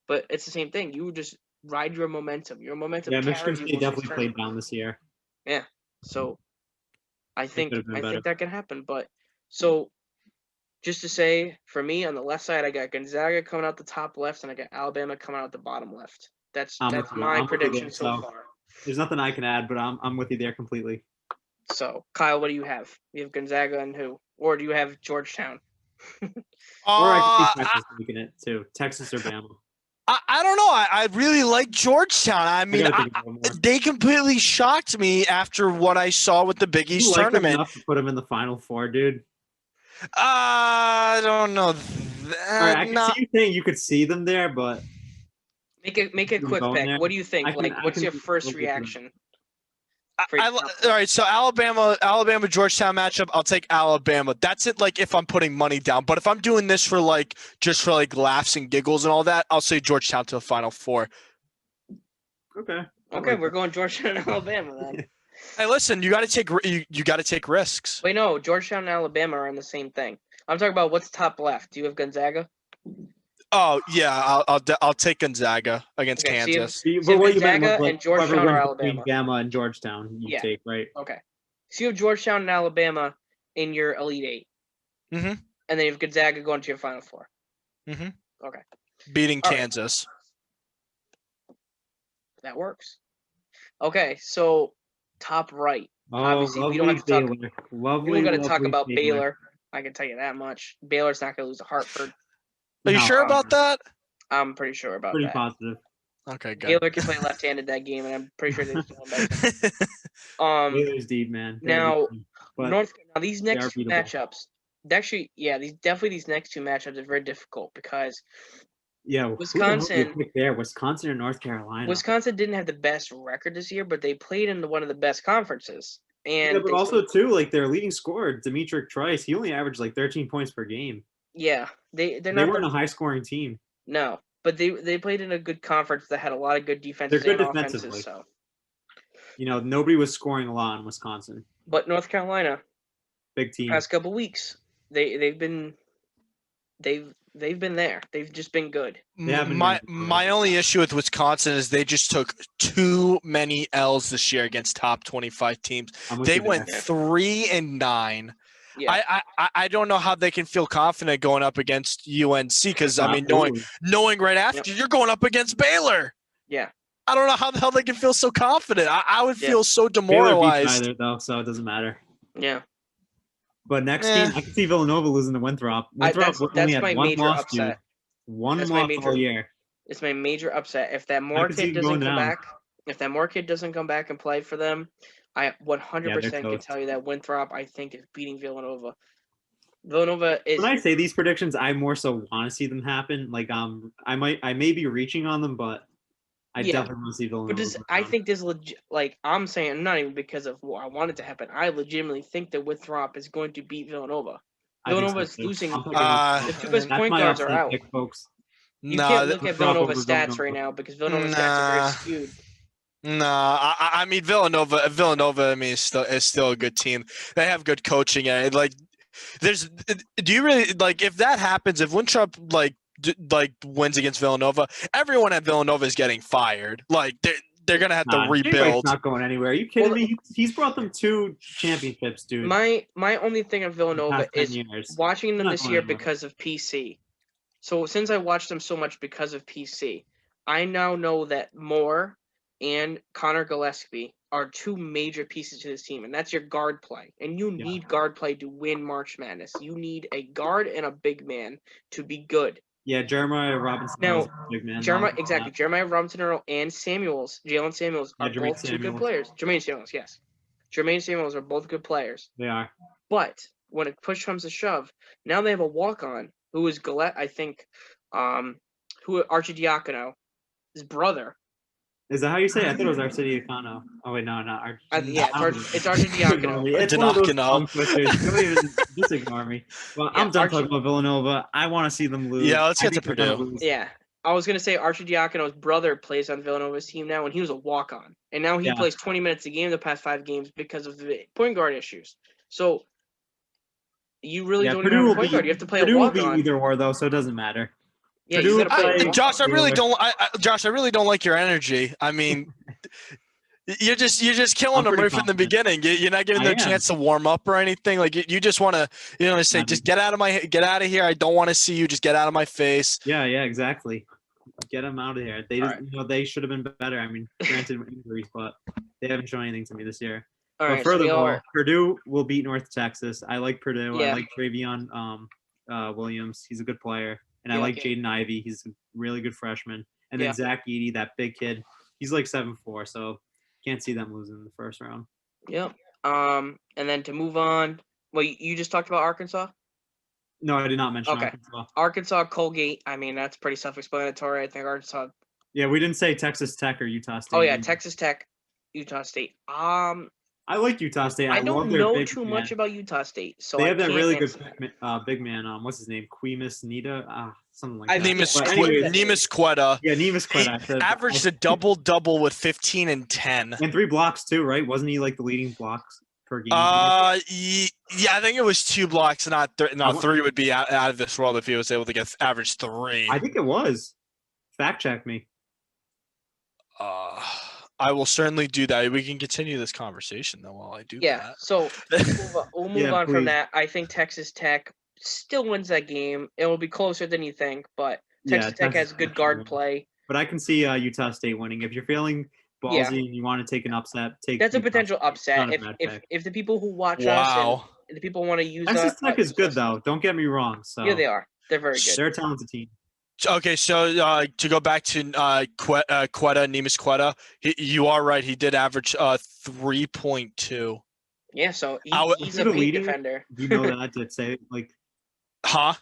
S1: but it's the same thing. You just ride your momentum. Your momentum
S2: Yeah,
S1: carries
S2: Michigan
S1: you
S2: State
S1: most of
S2: definitely
S1: this
S2: played
S1: tournament.
S2: down this year.
S1: So I think
S2: could've been better.
S1: that can happen. But so just to say, for me on the left side, I got Gonzaga coming out the top left, and I got Alabama coming out the bottom left. That's
S2: I'm with you.
S1: my
S2: I'm with you
S1: prediction
S2: there,
S1: so
S2: so.
S1: far.
S2: There's nothing I can add, but I'm with you there completely.
S1: So Kyle, what do you have? You have Gonzaga and who, or do you have Georgetown?
S2: Or I
S3: Uh,
S2: can see Texas making it too. Texas or Bama.
S3: I don't know. I really like Georgetown. I mean,
S2: gotta think about it more.
S3: they completely shocked me after what I saw with the Big
S2: You
S3: East
S2: like them
S3: tournament.
S2: enough to put them in the Final Four, dude.
S3: I don't know.
S2: All right, I can see you saying you could see them there, but
S1: Make a
S2: Keep
S1: quick
S2: going
S1: pick.
S2: there.
S1: What do you think?
S2: I can- I
S1: What's
S2: can
S1: your
S2: be
S1: first
S2: open to that.
S1: reaction?
S3: all right, so Alabama Georgetown matchup. I'll take Alabama. That's it. Like if I'm putting money down, but if I'm doing this for just for laughs and giggles and all that, I'll say Georgetown to the Final Four.
S2: okay. I
S1: Okay,
S2: like
S1: we're
S2: that.
S1: going Georgetown and Alabama then.
S3: Hey, listen, you got to take risks.
S1: Wait, no, Georgetown and Alabama are in the same thing. I'm talking about what's top left. Do you have Gonzaga?
S3: Oh yeah, I'll take Gonzaga against
S1: Okay, so you have-
S3: Kansas.
S1: So
S2: But what you meant was
S1: Gonzaga
S2: like
S1: and Georgetown
S2: whoever
S1: or
S2: wins between
S1: Alabama?
S2: Bama and Georgetown, you
S1: Yeah.
S2: take, right?
S1: Okay. So you have Georgetown and Alabama in your Elite Eight.
S3: Mhm.
S1: And then you have Gonzaga going to your Final Four.
S3: Mhm.
S1: Okay.
S3: Beating
S1: All right.
S3: Kansas.
S1: That works. Okay, so top right.
S2: Oh,
S1: Obviously, we don't
S2: lovely
S1: have to talk-
S2: Baylor.
S1: We
S2: Lovely,
S1: don't got to talk
S2: lovely
S1: about Baylor. I can tell you that much. Baylor's not going to lose to Hartford.
S3: Are you
S2: No,
S3: sure about that?
S1: I'm pretty sure about
S2: Pretty
S1: that.
S2: positive.
S3: Okay, good.
S1: Baylor can play left-handed that game, and I'm pretty sure they're still better.
S2: Baylor's deep, man. They're a good
S1: Now,
S2: team. But
S1: now these
S2: they are
S1: next two
S2: beatable.
S1: matchups, actually, yeah, these next two matchups are very difficult because
S2: yeah, who the hell
S1: Wisconsin-
S2: do you pick there, Wisconsin or North Carolina.
S1: Wisconsin didn't have the best record this year, but they played in one of the best conferences. And
S2: Yeah, but
S1: they
S2: also
S1: still-
S2: too, like their leading scorer, Demetric Trice, he only averaged like 13 points per game.
S1: yeah, they're
S2: They
S1: not
S2: weren't a high-scoring team.
S1: no, but they played in a good conference that had a lot of good defenses
S2: good
S1: and offenses.
S2: defensively.
S1: So
S2: nobody was scoring a lot in Wisconsin.
S1: But North Carolina,
S2: Big team.
S1: past couple weeks, they've been there. They've just been good.
S3: My only issue with Wisconsin is they just took too many L's this year against top 25 teams. They went 3-9.
S1: Yeah.
S3: I don't know how they can feel confident going up against UNC because knowing right after you're going up against Baylor.
S1: Yeah.
S3: I don't know how the hell they can feel so confident. I would feel so demoralized.
S2: Baylor beats either though, so it doesn't matter.
S1: Yeah.
S2: But next team, I can see Villanova losing to Winthrop.
S1: That's my major
S2: loss,
S1: upset.
S2: One loss all year.
S1: It's my major upset. If that Moore kid doesn't come back, if that Moore kid doesn't come back and play for them, I 100% can tell you that Winthrop, I think, is beating Villanova. Villanova is.
S2: When I say these predictions, I more so want to see them happen. Like I may be reaching on them, but I definitely want to see Villanova.
S1: But I think this I'm saying not even because of what I want it to happen. I legitimately think that Winthrop is going to beat Villanova. Villanova is losing. The two best point guards are out.
S2: Pick, folks.
S1: You can't look at Villanova's stats right now because Villanova's stats are very skewed.
S3: I mean Villanova. I mean, is still a good team. They have good coaching, and do you really if that happens? If Winthrop wins against Villanova, everyone at Villanova is getting fired. They're gonna have to rebuild.
S2: Not going anywhere. Are you kidding me? He's brought them 2 championships, dude.
S1: My only thing of Villanova is watching them this year because of PC. So since I watched them so much because of PC, I now know that Moore and Connor Gillespie are 2 major pieces to this team, and that's your guard play. And you need guard play to win March Madness. You need a guard and a big man to be good.
S2: Yeah, Jeremiah Robinson.
S1: Now, Jeremiah Robinson and Jalen Samuels are both 2 good players. Jermaine Samuels, yes. Jermaine Samuels are both good players.
S2: They are.
S1: But when a push comes to shove, now they have a walk-on who is Archie Diacono, his brother.
S2: Is that how you say it? I thought it was Arcidiacono. Oh wait, no, not Archie.
S1: It's Archie Diacono.
S2: It's one of those tongue twisters. Don't even just ignore me. Well, I'm done talking about Villanova. I want to see them lose.
S3: Yeah, let's get to Purdue.
S1: Yeah. I was going to say Archie Diacono's brother plays on Villanova's team now, and he was a walk-on. And now he plays 20 minutes a game the past 5 games because of the point guard issues. So you really don't even have a point guard. You have to play a walk-on.
S2: Purdue will be either or, though, so it doesn't matter.
S1: Yeah, you gotta play.
S3: Josh, I really don't like your energy. I mean, you're just killing them right from the beginning. You're not giving them a chance to warm up or anything. You just want to, say, just get out of here. I don't want to see you. Just get out of my face.
S2: Yeah, exactly. Get them out of here. They should have been better. I mean, granted injuries, but they haven't shown anything to me this year.
S1: All right.
S2: Furthermore, Purdue will beat North Texas. I like Purdue. Yeah. I like Travion Williams. He's a good player. And I like Jaden Ivey. He's a really good freshman. And then Zach Edey, that big kid, he's like 7'4", so can't see them losing in the first round.
S1: Yep. And then to move on, you just talked about Arkansas?
S2: No, I did not mention Arkansas.
S1: Arkansas, Colgate. I mean, that's pretty self-explanatory. I think Arkansas.
S2: Yeah, we didn't say Texas Tech or Utah State.
S1: Oh yeah, Texas Tech, Utah State.
S2: I like Utah State.
S1: I don't know too much about Utah State, so
S2: they have that really good big man. What's his name? Quimus Nita, something like that.
S3: Nemus Quetta.
S2: Yeah, Nemus Quetta.
S3: He averaged a double with 15 and 10
S2: and 3 blocks too, right? Wasn't he like the leading blocks per game?
S3: Yeah, I think it was 2 blocks, not 3 would be out of this world if he was able to get average 3.
S2: I think it was. Fact check me.
S3: I will certainly do that. We can continue this conversation though while I do that.
S1: Yeah, so we'll move on from that. I think Texas Tech still wins that game. It will be closer than you think, but Texas Tech has good guard play.
S2: But I can see Utah State winning. If you're feeling ballsy and you want to take an upset,
S1: that's a potential upset. If the people who watch us and the people want to use
S2: Texas Tech is good though. Don't get me wrong. So
S1: yeah, they are. They're very good.
S2: They're a talented team.
S3: Okay, so to go back to Nemus Quetta, you are right. He did average 3.2.
S1: Yeah, so he's a paint defender.
S2: You know that I did say
S3: Huh?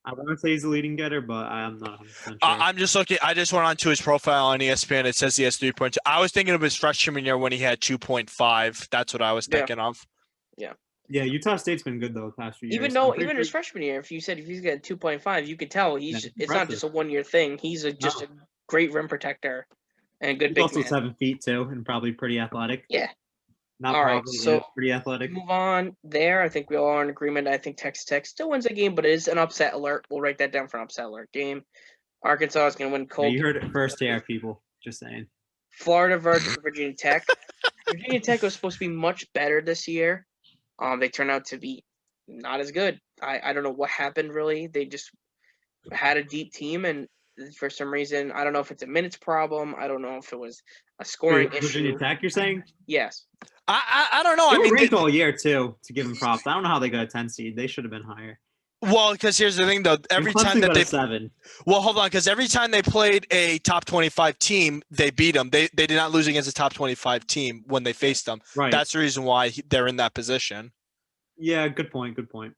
S2: I want to say he's the leading getter, but I'm not 100% sure.
S3: I'm just looking. I just went onto his profile on ESPN. It says he has 3.2. I was thinking of his freshman year when he had 2.5. That's what I was thinking of.
S1: Yeah.
S2: Yeah, Utah State's been good though the past few years.
S1: Even his freshman year, if he's getting 2.5, you could tell it's not just a 1-year thing. He's just a great rim protector, and a good
S2: He's
S1: big
S2: also
S1: man.
S2: 7 feet too, and probably pretty athletic.
S1: Yeah.
S2: Not
S1: All right,
S2: probably,
S1: so
S2: pretty athletic.
S1: move on there. I think we all are in agreement. I think Texas Tech still wins the game, but it is an upset alert. We'll write that down for an upset alert game. Arkansas is going to win
S2: Yeah,
S1: cold.
S2: you heard it first here, people. Just saying.
S1: Florida versus Virginia Tech. Virginia Tech was supposed to be much better this year. They turned out to be not as good. I don't know what happened really. They just had a deep team, and for some reason, I don't know if it's a minutes problem. I don't know if it was a scoring
S2: Wait, Virginia
S1: issue.
S2: Tech, you're saying?
S1: Yes.
S3: I don't know.
S2: They
S3: I
S2: were
S3: mean,
S2: ranked all year too. To give them props, I don't know how they got a 10 seed. They should have been higher.
S3: well, because here's the thing though. Every time that
S2: got
S3: they
S2: a 7.
S3: well, hold on, because every time they played a top 25 team, they beat them. They did not lose against a top 25 team when they faced them.
S2: Right.
S3: That's the reason why they're in that position.
S2: Yeah, good point. Good point.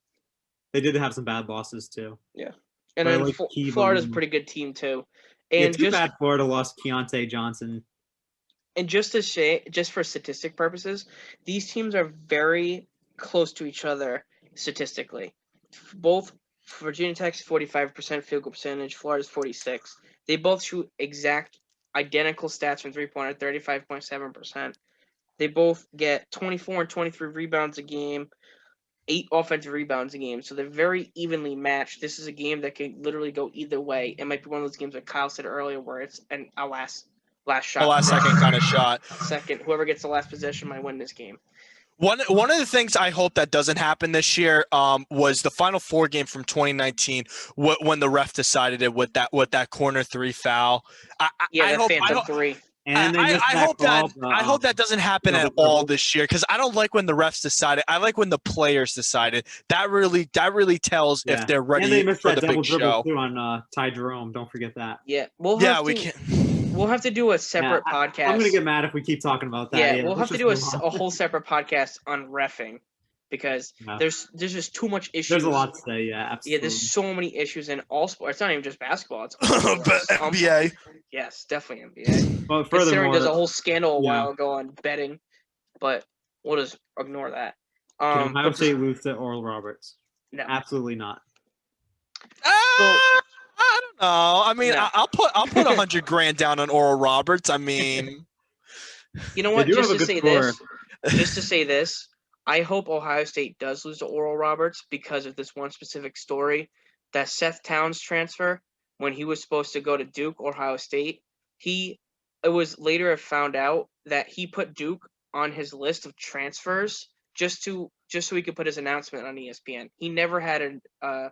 S2: They did have some bad losses too.
S1: Yeah. And
S2: But I
S1: then
S2: like Kiva
S1: Florida's a
S2: winning.
S1: pretty good team too.
S2: Yeah,
S1: And
S2: too bad Florida lost Keontae Johnson.
S1: And just to say, just for statistic purposes, these teams are very close to each other statistically. Both Virginia Tech's 45% field goal percentage, Florida's 46. They both shoot exact identical stats from three-pointer, 35.7%. They both get 24 and 23 rebounds a game, 8 offensive rebounds a game. So they're very evenly matched. This is a game that can literally go either way. It might be one of those games like Kyle said earlier where it's a last shot.
S3: A last second kind of shot.
S1: Second, whoever gets the last possession might win this game.
S3: One of the things I hope that doesn't happen this year was the Final Four game from 2019 when the ref decided it with that corner 3 foul. I hope,
S1: Phantom 3.
S2: And
S3: I hope that doesn't happen at all this year because I don't like when the refs decide it. I like when the players decide it. That really tells if they're ready
S2: and they missed
S3: for
S2: that
S3: the
S2: double
S3: big
S2: dribble
S3: show.
S2: too on Ty Jerome. Don't forget that.
S1: Yeah,
S3: we can.
S1: We'll have to do a separate podcast.
S2: I'm gonna get mad if we keep talking about that.
S1: Yeah, we'll have to do a whole separate podcast on reffing because there's just too much issues.
S2: There's a lot to say. Yeah, absolutely.
S1: Yeah, there's so many issues in all sports. It's not even just basketball. It's
S3: NBA.
S1: Yes, definitely NBA.
S2: But
S1: Considering there's a whole scandal a while ago on betting, but we'll just ignore that.
S2: Can Ohio State lose to Oral Roberts?
S1: No,
S2: absolutely not.
S3: I don't know. I mean, no. I'll put $100,000 down on Oral Roberts. I mean,
S1: you know what? Just to say this, I hope Ohio State does lose to Oral Roberts because of this one specific story that Seth Towns transfer when he was supposed to go to Duke or Ohio State. It was later found out that he put Duke on his list of transfers just so he could put his announcement on ESPN. He never had a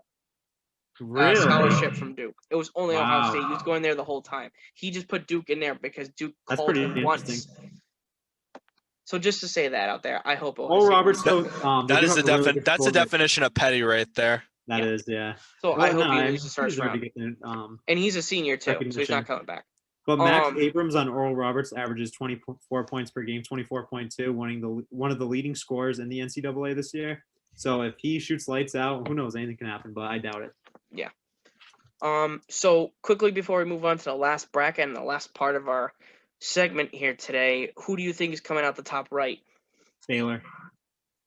S1: scholarship from Duke. It was only Ohio State. He was going there the whole time. He just put Duke in there because Duke called him once. So just to say that out there, I hope
S2: Oral Roberts.
S3: That's a definition of petty right there.
S2: That is, yeah.
S1: So I hope he loses first round. And he's a senior too, so he's not coming back.
S2: But Max Abrams on Oral Roberts averages 24 points per game, 24.2, winning one of the leading scorers in the NCAA this year. So if he shoots lights out, who knows? Anything can happen, but I doubt it.
S1: Yeah. So quickly before we move on to the last bracket and the last part of our segment here today, who do you think is coming out the top right?
S2: Baylor.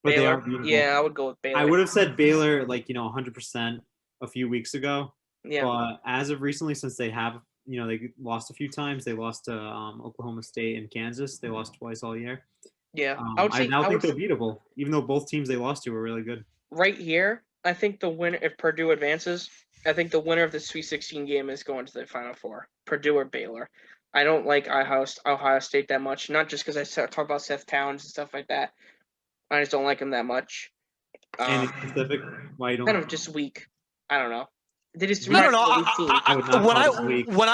S1: Baylor? Yeah, I would go with Baylor.
S2: I would have said Baylor 100% a few weeks ago.
S1: Yeah.
S2: But as of recently, since they have, they lost a few times. They lost to Oklahoma State and Kansas. They lost twice all year.
S1: Yeah.
S2: I now think they're beatable, even though both teams they lost to were really good. Right
S1: here, I think the winner, if Purdue advances, I think the winner of the Sweet 16 game is going to the Final Four, Purdue or Baylor. I don't like Ohio State that much, not just because I talk about Seth Towns and stuff like that. I just don't like him that much.
S2: Any specific? Why you don't?
S1: Kind of just weak. I don't know. They just
S3: when I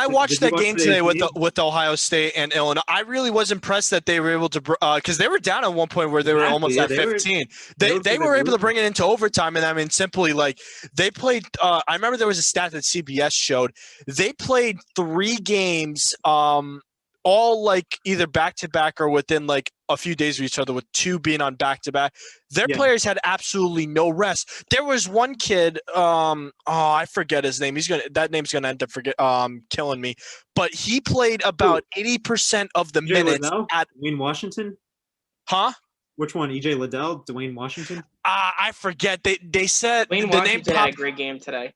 S3: watched that game today with Ohio State and Illinois, I really was impressed that they were able to because they were down at one point where they were almost at 15. They were able to bring it into overtime, and I mean simply they played. I remember there was a stat that CBS showed they played 3 games. All either back to back or within a few days of each other, with 2 being on back to back. Their players had absolutely no rest. There was one kid, I forget his name. That name's gonna end up killing me. But he played about 80% of the minutes at
S2: Dwayne Washington.
S3: Huh?
S2: Which one? EJ Liddell, Dwayne Washington?
S3: I forget. They said
S1: Dwayne
S3: the
S1: Washington
S3: name
S1: had a great game today.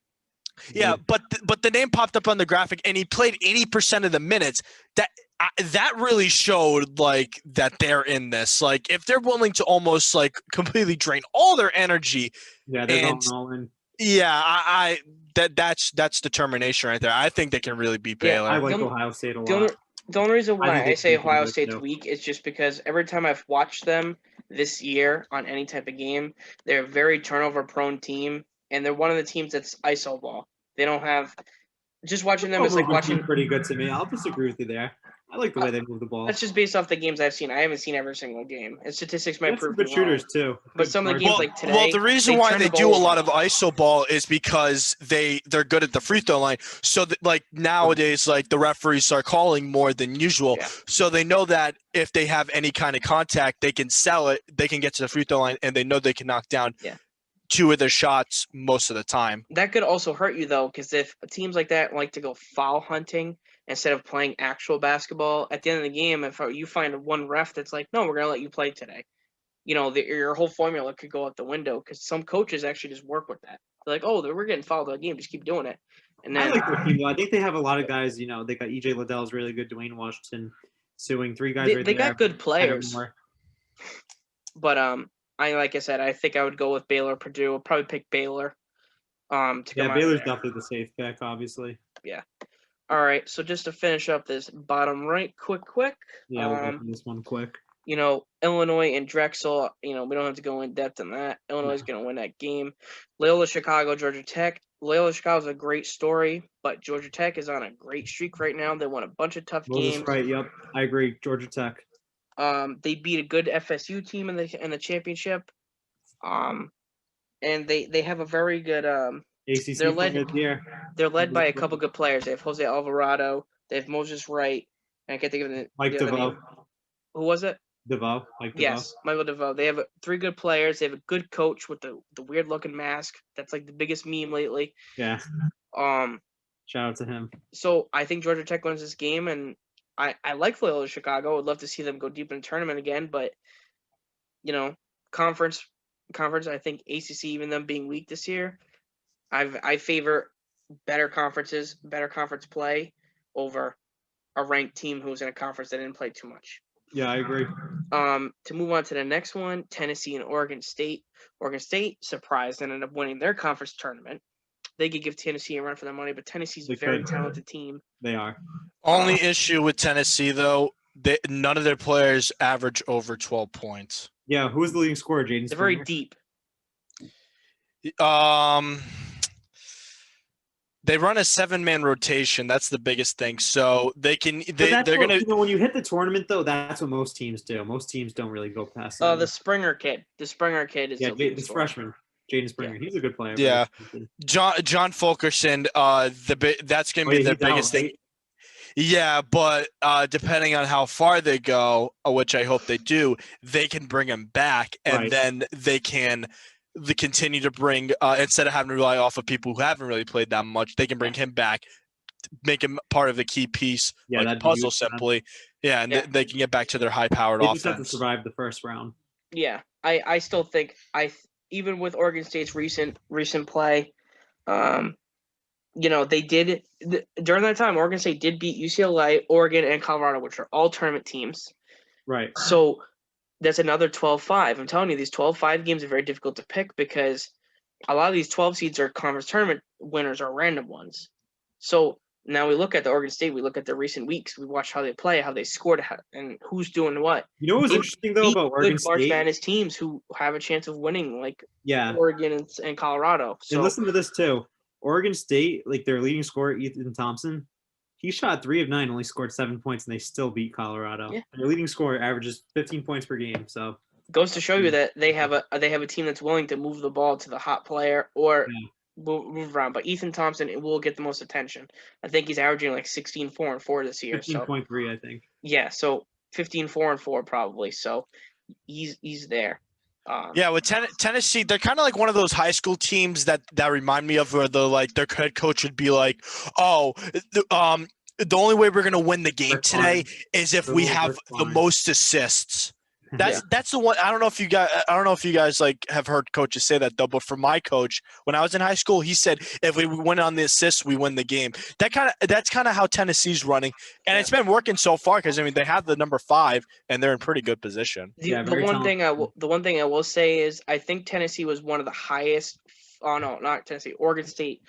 S3: Yeah, but the name popped up on the graphic, and he played 80% of the minutes. That really showed like that they're in this. Like if they're willing to almost like completely drain all their energy.
S2: Yeah, they're going all in.
S3: Yeah, that's determination right there. I think they can really beat Baylor.
S2: I like Ohio State a lot.
S1: The only reason why I say Ohio State's weak is just because every time I've watched them this year on any type of game, they're a very turnover-prone team, and they're one of the teams that's iso ball. They don't have – just watching them is like watching –
S2: pretty good to me. I'll disagree with you there. I like the way they move the ball.
S1: That's just based off the games I've seen. I haven't seen every single game. And statistics might prove
S2: good shooters too.
S1: But some of the games like today.
S3: Well, the reason why they do a lot of iso ball is because they're good at the free throw line. So that, like nowadays, like the referees are calling more than usual. Yeah. So they know that if they have any kind of contact, they can sell it. They can get to the free throw line, and they know they can knock down 2 of their shots most of the time.
S1: That could also hurt you though, because if teams like that like to go foul hunting instead of playing actual basketball, at the end of the game, if you find one ref that's like, no, we're going to let you play today, your whole formula could go out the window because some coaches actually just work with that. They're like, oh, we're getting fouled all game. Just keep doing it. And then,
S2: I like their team. I think they have a lot of guys, they got E.J. Liddell's really good, Dwayne Washington, Suing, 3 guys
S1: they got good players. But, like I said, I think I would go with Baylor, Purdue. I'll probably pick Baylor.
S2: Baylor's definitely the safe pick, obviously.
S1: Yeah. All right, so just to finish up this bottom right quick.
S2: Yeah, we'll go through this one quick.
S1: Illinois and Drexel, we don't have to go in depth on that. Illinois is going to win that game. Loyola Chicago, Georgia Tech. Loyola Chicago is a great story, but Georgia Tech is on a great streak right now. They won a bunch of tough games.
S2: Right, yep, I agree. Georgia Tech.
S1: They beat a good FSU team in the championship. And they have a very good
S2: ACC
S1: they're led by a couple good players. They have Jose Alvarado. They have Moses Wright. And I can't think of the
S2: Mike DeVoe.
S1: Who was it?
S2: DeVoe.
S1: Yes, Michael DeVoe. They have 3 good players. They have a good coach with the weird looking mask. That's like the biggest meme lately.
S2: Yeah. Shout out to him.
S1: So I think Georgia Tech wins this game, and I like Loyola Chicago. I would love to see them go deep in the tournament again, but conference. I think ACC, even them being weak this year, I favor better conference play over a ranked team who's in a conference that didn't play too much.
S2: Yeah, I agree.
S1: To move on to the next one, Tennessee and Oregon State. Oregon State surprised and ended up winning their conference tournament. They could give Tennessee a run for their money, but Tennessee's a very talented team.
S2: They are.
S3: Only issue with Tennessee, though, none of their players average over 12 points.
S2: Yeah, who's the leading scorer, Jaden?
S1: They're very deep.
S3: They run a 7-man rotation. That's the biggest thing. So they're gonna.
S2: When you hit the tournament, though, that's what most teams do. Most teams don't really go past.
S1: The Springer kid. The Springer kid is
S2: this freshman, Jaden Springer. Yeah. He's a good player.
S3: Yeah, John Fulkerson. That's gonna be their biggest thing. Yeah, but depending on how far they go, which I hope they do, they can bring him back, and then they can. They continue to bring instead of having to rely off of people who haven't really played that much, they can bring him back, make him part of the key piece, like puzzle simply. Yeah, and they can get back to their high-powered offense.
S2: They just have to survive the first round.
S1: Yeah, I still think even with Oregon State's recent play, they did during that time. Oregon State did beat UCLA, Oregon, and Colorado, which are all tournament teams.
S2: Right.
S1: So. That's another 12-5. I'm telling you, these 12-5 games are very difficult to pick because a lot of these 12 seeds are conference tournament winners or random ones. So now we look at the Oregon State, we look at the recent weeks, we watch how they play, how they scored, and who's doing what.
S2: You know what's interesting, though, about Oregon State?
S1: March Madness teams who have a chance of winning, like Oregon and Colorado. So,
S2: and listen to this, too. Oregon State, like their leading scorer, Ethan Thompson, he shot 3 of 9, only scored 7 points, and they still beat Colorado. Yeah. Their leading scorer averages 15 points per game. So
S1: goes to show you that they have a team that's willing to move the ball to the hot player or move around. But Ethan Thompson will get the most attention. I think he's averaging like 16, 4, and 4 this year.
S2: 15.3, I think.
S1: Yeah, so 15, 4, and 4 probably. So he's there.
S3: With Tennessee, they're kind of like one of those high school teams that remind me of where their head coach would be like, the only way we're going to win the game today is if we have the most assists. That's the one. I don't know if you guys like have heard coaches say that though. But for my coach, when I was in high school, he said if we win on the assists, we win the game. That's kind of how Tennessee's running, and it's been working so far because I mean they have the number 5 and they're in pretty good position.
S1: The one thing I will say is I think Tennessee was one of the highest. Oh no, not Tennessee. Oregon State.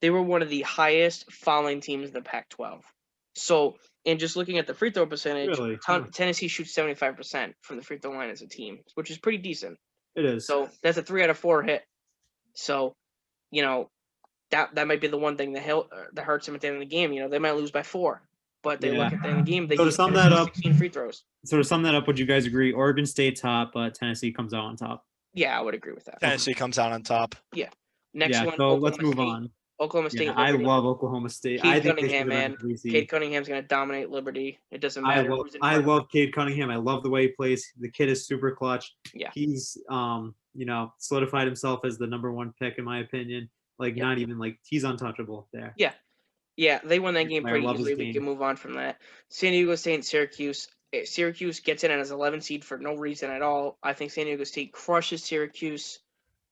S1: They were one of the highest fouling teams in the Pac-12. So, and just looking at the free throw percentage,
S2: Really?
S1: Tennessee shoots 75% from the free throw line as a team, which is pretty decent.
S2: It is.
S1: So that's a 3 out of 4 hit. So, that might be the one thing that hurts them at the end of the game. They might lose by 4, but they look at the end of the game. They
S2: so to sum that up,
S1: 16 free throws.
S2: So to sum that up, would you guys agree? Oregon State top, but Tennessee comes out on top.
S1: Yeah, I would agree with that.
S3: Tennessee comes out on top.
S1: Yeah. Next one.
S2: So let's move on.
S1: Oklahoma State.
S2: I love Oklahoma State.
S1: Cade Cunningham, man. Cade Cunningham's going to dominate Liberty. It doesn't matter.
S2: I love Cade Cunningham. I love the way he plays. The kid is super clutch.
S1: Yeah.
S2: He's solidified himself as the number 1 pick in my opinion. Not even he's untouchable there.
S1: Yeah. Yeah, they won that game pretty easily. We can move on from that. San Diego State and Syracuse. Syracuse gets in as 11 seed for no reason at all. I think San Diego State crushes Syracuse.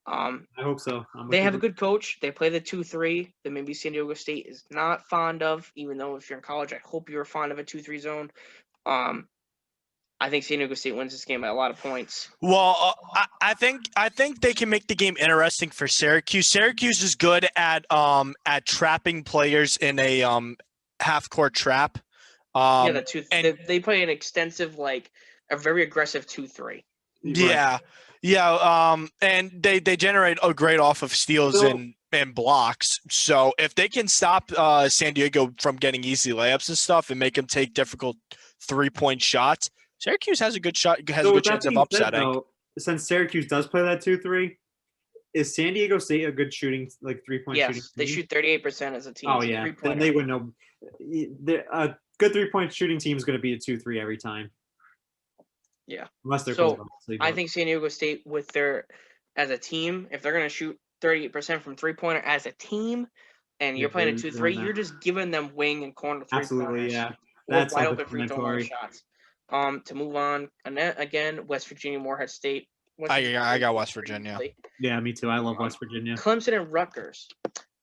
S2: I hope so.
S1: They have a good coach. They play the 2-3 that maybe San Diego State is not fond of, even though if you're in college, I hope you're fond of a 2-3 zone. I think San Diego State wins this game by a lot of points.
S3: Well, I think they can make the game interesting for Syracuse. Syracuse is good at trapping players in a half court trap.
S1: They play an extensive, a very aggressive 2-3.
S3: Yeah. And they generate a great off of steals and blocks. So if they can stop San Diego from getting easy layups and stuff and make them take difficult 3-point shots, Syracuse has a good chance of upsetting.
S2: Since Syracuse does play that 2-3, is San Diego State a good shooting 3-point shooting?
S1: Yes, they shoot 38% as a team.
S2: Oh yeah, then they would know. A good 3-point shooting team is going to be a 2-3 every time.
S1: Yeah.
S2: Unless they're
S1: cold, I think San Diego State as a team, if they're going to shoot 38% from 3-pointer as a team, and you're playing a 2-3, you're just giving them wing and corner 3-pointers.
S2: Absolutely, yeah.
S1: That's wide open free throw shots. To move on, again, West Virginia, Morehead State.
S3: I got West Virginia.
S2: Yeah, me too. I love West Virginia.
S1: Clemson and Rutgers.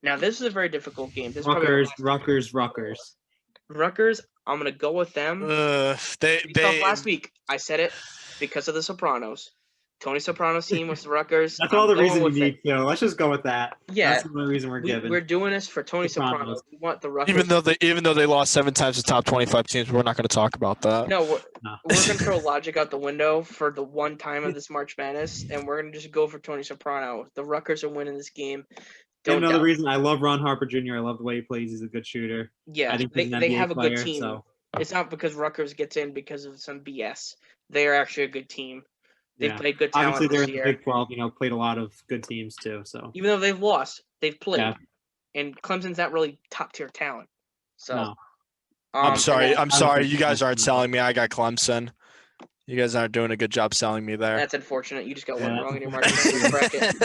S1: Now, this is a very difficult game.
S2: Rutgers.
S1: Rutgers, I'm going to go with them. Last week, I said it because of The Sopranos. Tony Soprano's team was the Rutgers.
S2: That's all the reason you need, Let's just go with that.
S1: Yeah.
S2: That's the only reason we're given.
S1: We're doing this for Tony Soprano. We want the Rutgers.
S3: Even though they lost 7 times to top 25 teams, we're not going to talk about that.
S1: No, we're going to throw logic out the window for the one time of this March Madness, and we're going to just go for Tony Soprano. The Rutgers are winning this game.
S2: Another reason I love Ron Harper Jr. I love the way he plays. He's a good shooter.
S1: Yeah, they have a good team. So. It's not because Rutgers gets in because of some BS. They are actually a good team. They've played good talent.
S2: Obviously, they're in
S1: the
S2: Big 12. Played a lot of good teams too. So
S1: even though they've lost, they've played. Yeah. And Clemson's not really top tier talent. So
S2: no.
S3: I'm sorry. You guys aren't selling me. I got Clemson. You guys aren't doing a good job selling me there.
S1: That's unfortunate. You just got one wrong in your market bracket.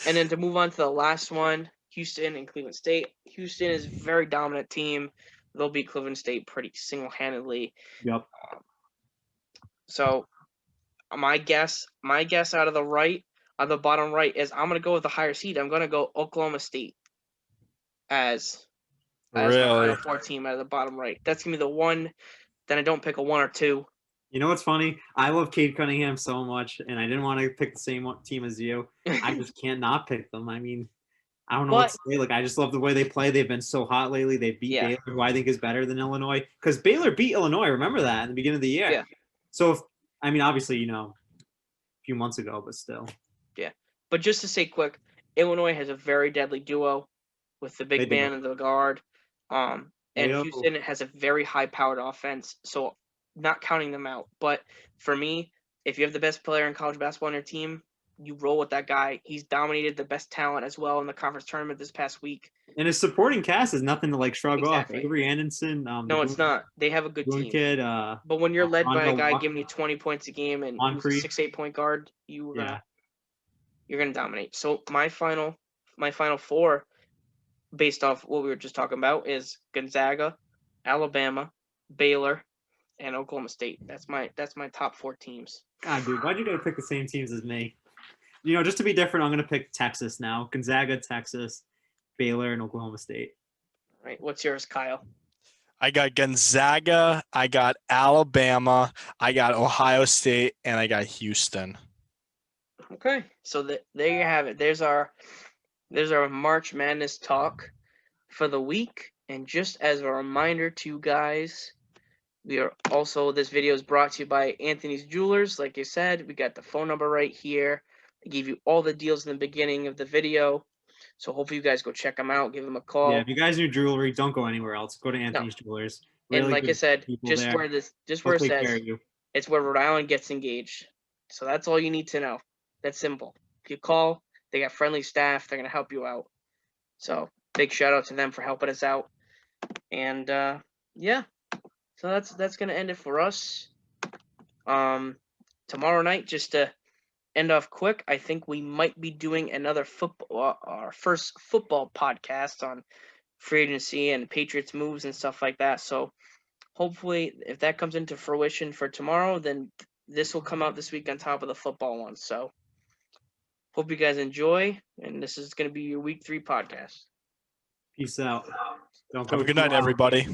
S1: And then to move on to the last one, Houston and Cleveland State. Houston is a very dominant team. They'll beat Cleveland State pretty single-handedly.
S2: Yep.
S1: So my guess out of the bottom right is I'm going to go with the higher seed. I'm going to go Oklahoma State as
S3: really?
S1: my 4 team out of the bottom right. That's going to be the one. Then I don't pick a 1 or 2.
S2: You know what's funny? I love Cade Cunningham so much, and I didn't want to pick the same team as you. I just can't not pick them. I mean, I don't know what to say. I just love the way they play. They've been so hot lately. They beat Baylor, who I think is better than Illinois. Because Baylor beat Illinois. Remember that at the beginning of the year.
S1: Yeah.
S2: So, obviously, a few months ago, but still.
S1: Yeah. But just to say quick, Illinois has a very deadly duo with the big man and the guard. And Houston has a very high-powered offense. So, not counting them out. But for me, if you have the best player in college basketball on your team, you roll with that guy. He's dominated the best talent as well in the conference tournament this past week.
S2: And his supporting cast is nothing to shrug off. Avery Anderson.
S1: No, it's not. They have a good team.
S2: Kid,
S1: but when you're led by a guy giving you 20 points a game and he's a 6'8" point guard, you're gonna dominate. So my final 4, based off what we were just talking about, is Gonzaga, Alabama, Baylor, and Oklahoma State. That's my top 4 teams.
S2: God, dude, why'd you gotta pick the same teams as me? Just to be different, I'm gonna pick Texas now. Gonzaga, Texas, Baylor, and Oklahoma State.
S1: All right, what's yours, Kyle?
S3: I got Gonzaga, I got Alabama, I got Ohio State, and I got Houston.
S1: Okay, so there you have it. There's our March Madness talk for the week. And just as a reminder to you guys, this video is brought to you by Anthony's Jewelers. Like I said, we got the phone number right here. I gave you all the deals in the beginning of the video. So hopefully you guys go check them out, give them a call.
S2: Yeah, if you guys need jewelry, don't go anywhere else. Go to Anthony's Jewelers.
S1: Really, and like I said, just
S2: there.
S1: where it says, it's where Rhode Island gets engaged. So that's all you need to know. That's simple. If you call, they got friendly staff. They're going to help you out. So big shout out to them for helping us out. And yeah, so that's going to end it for us. Tomorrow night, just to end off quick, I think we might be doing another our first football podcast on free agency and Patriots moves and stuff like that. So hopefully, if that comes into fruition for tomorrow, then this will come out this week on top of the football one. So hope you guys enjoy, and this is going to be your week 3 podcast.
S2: Peace out.
S3: Have a good night, everybody.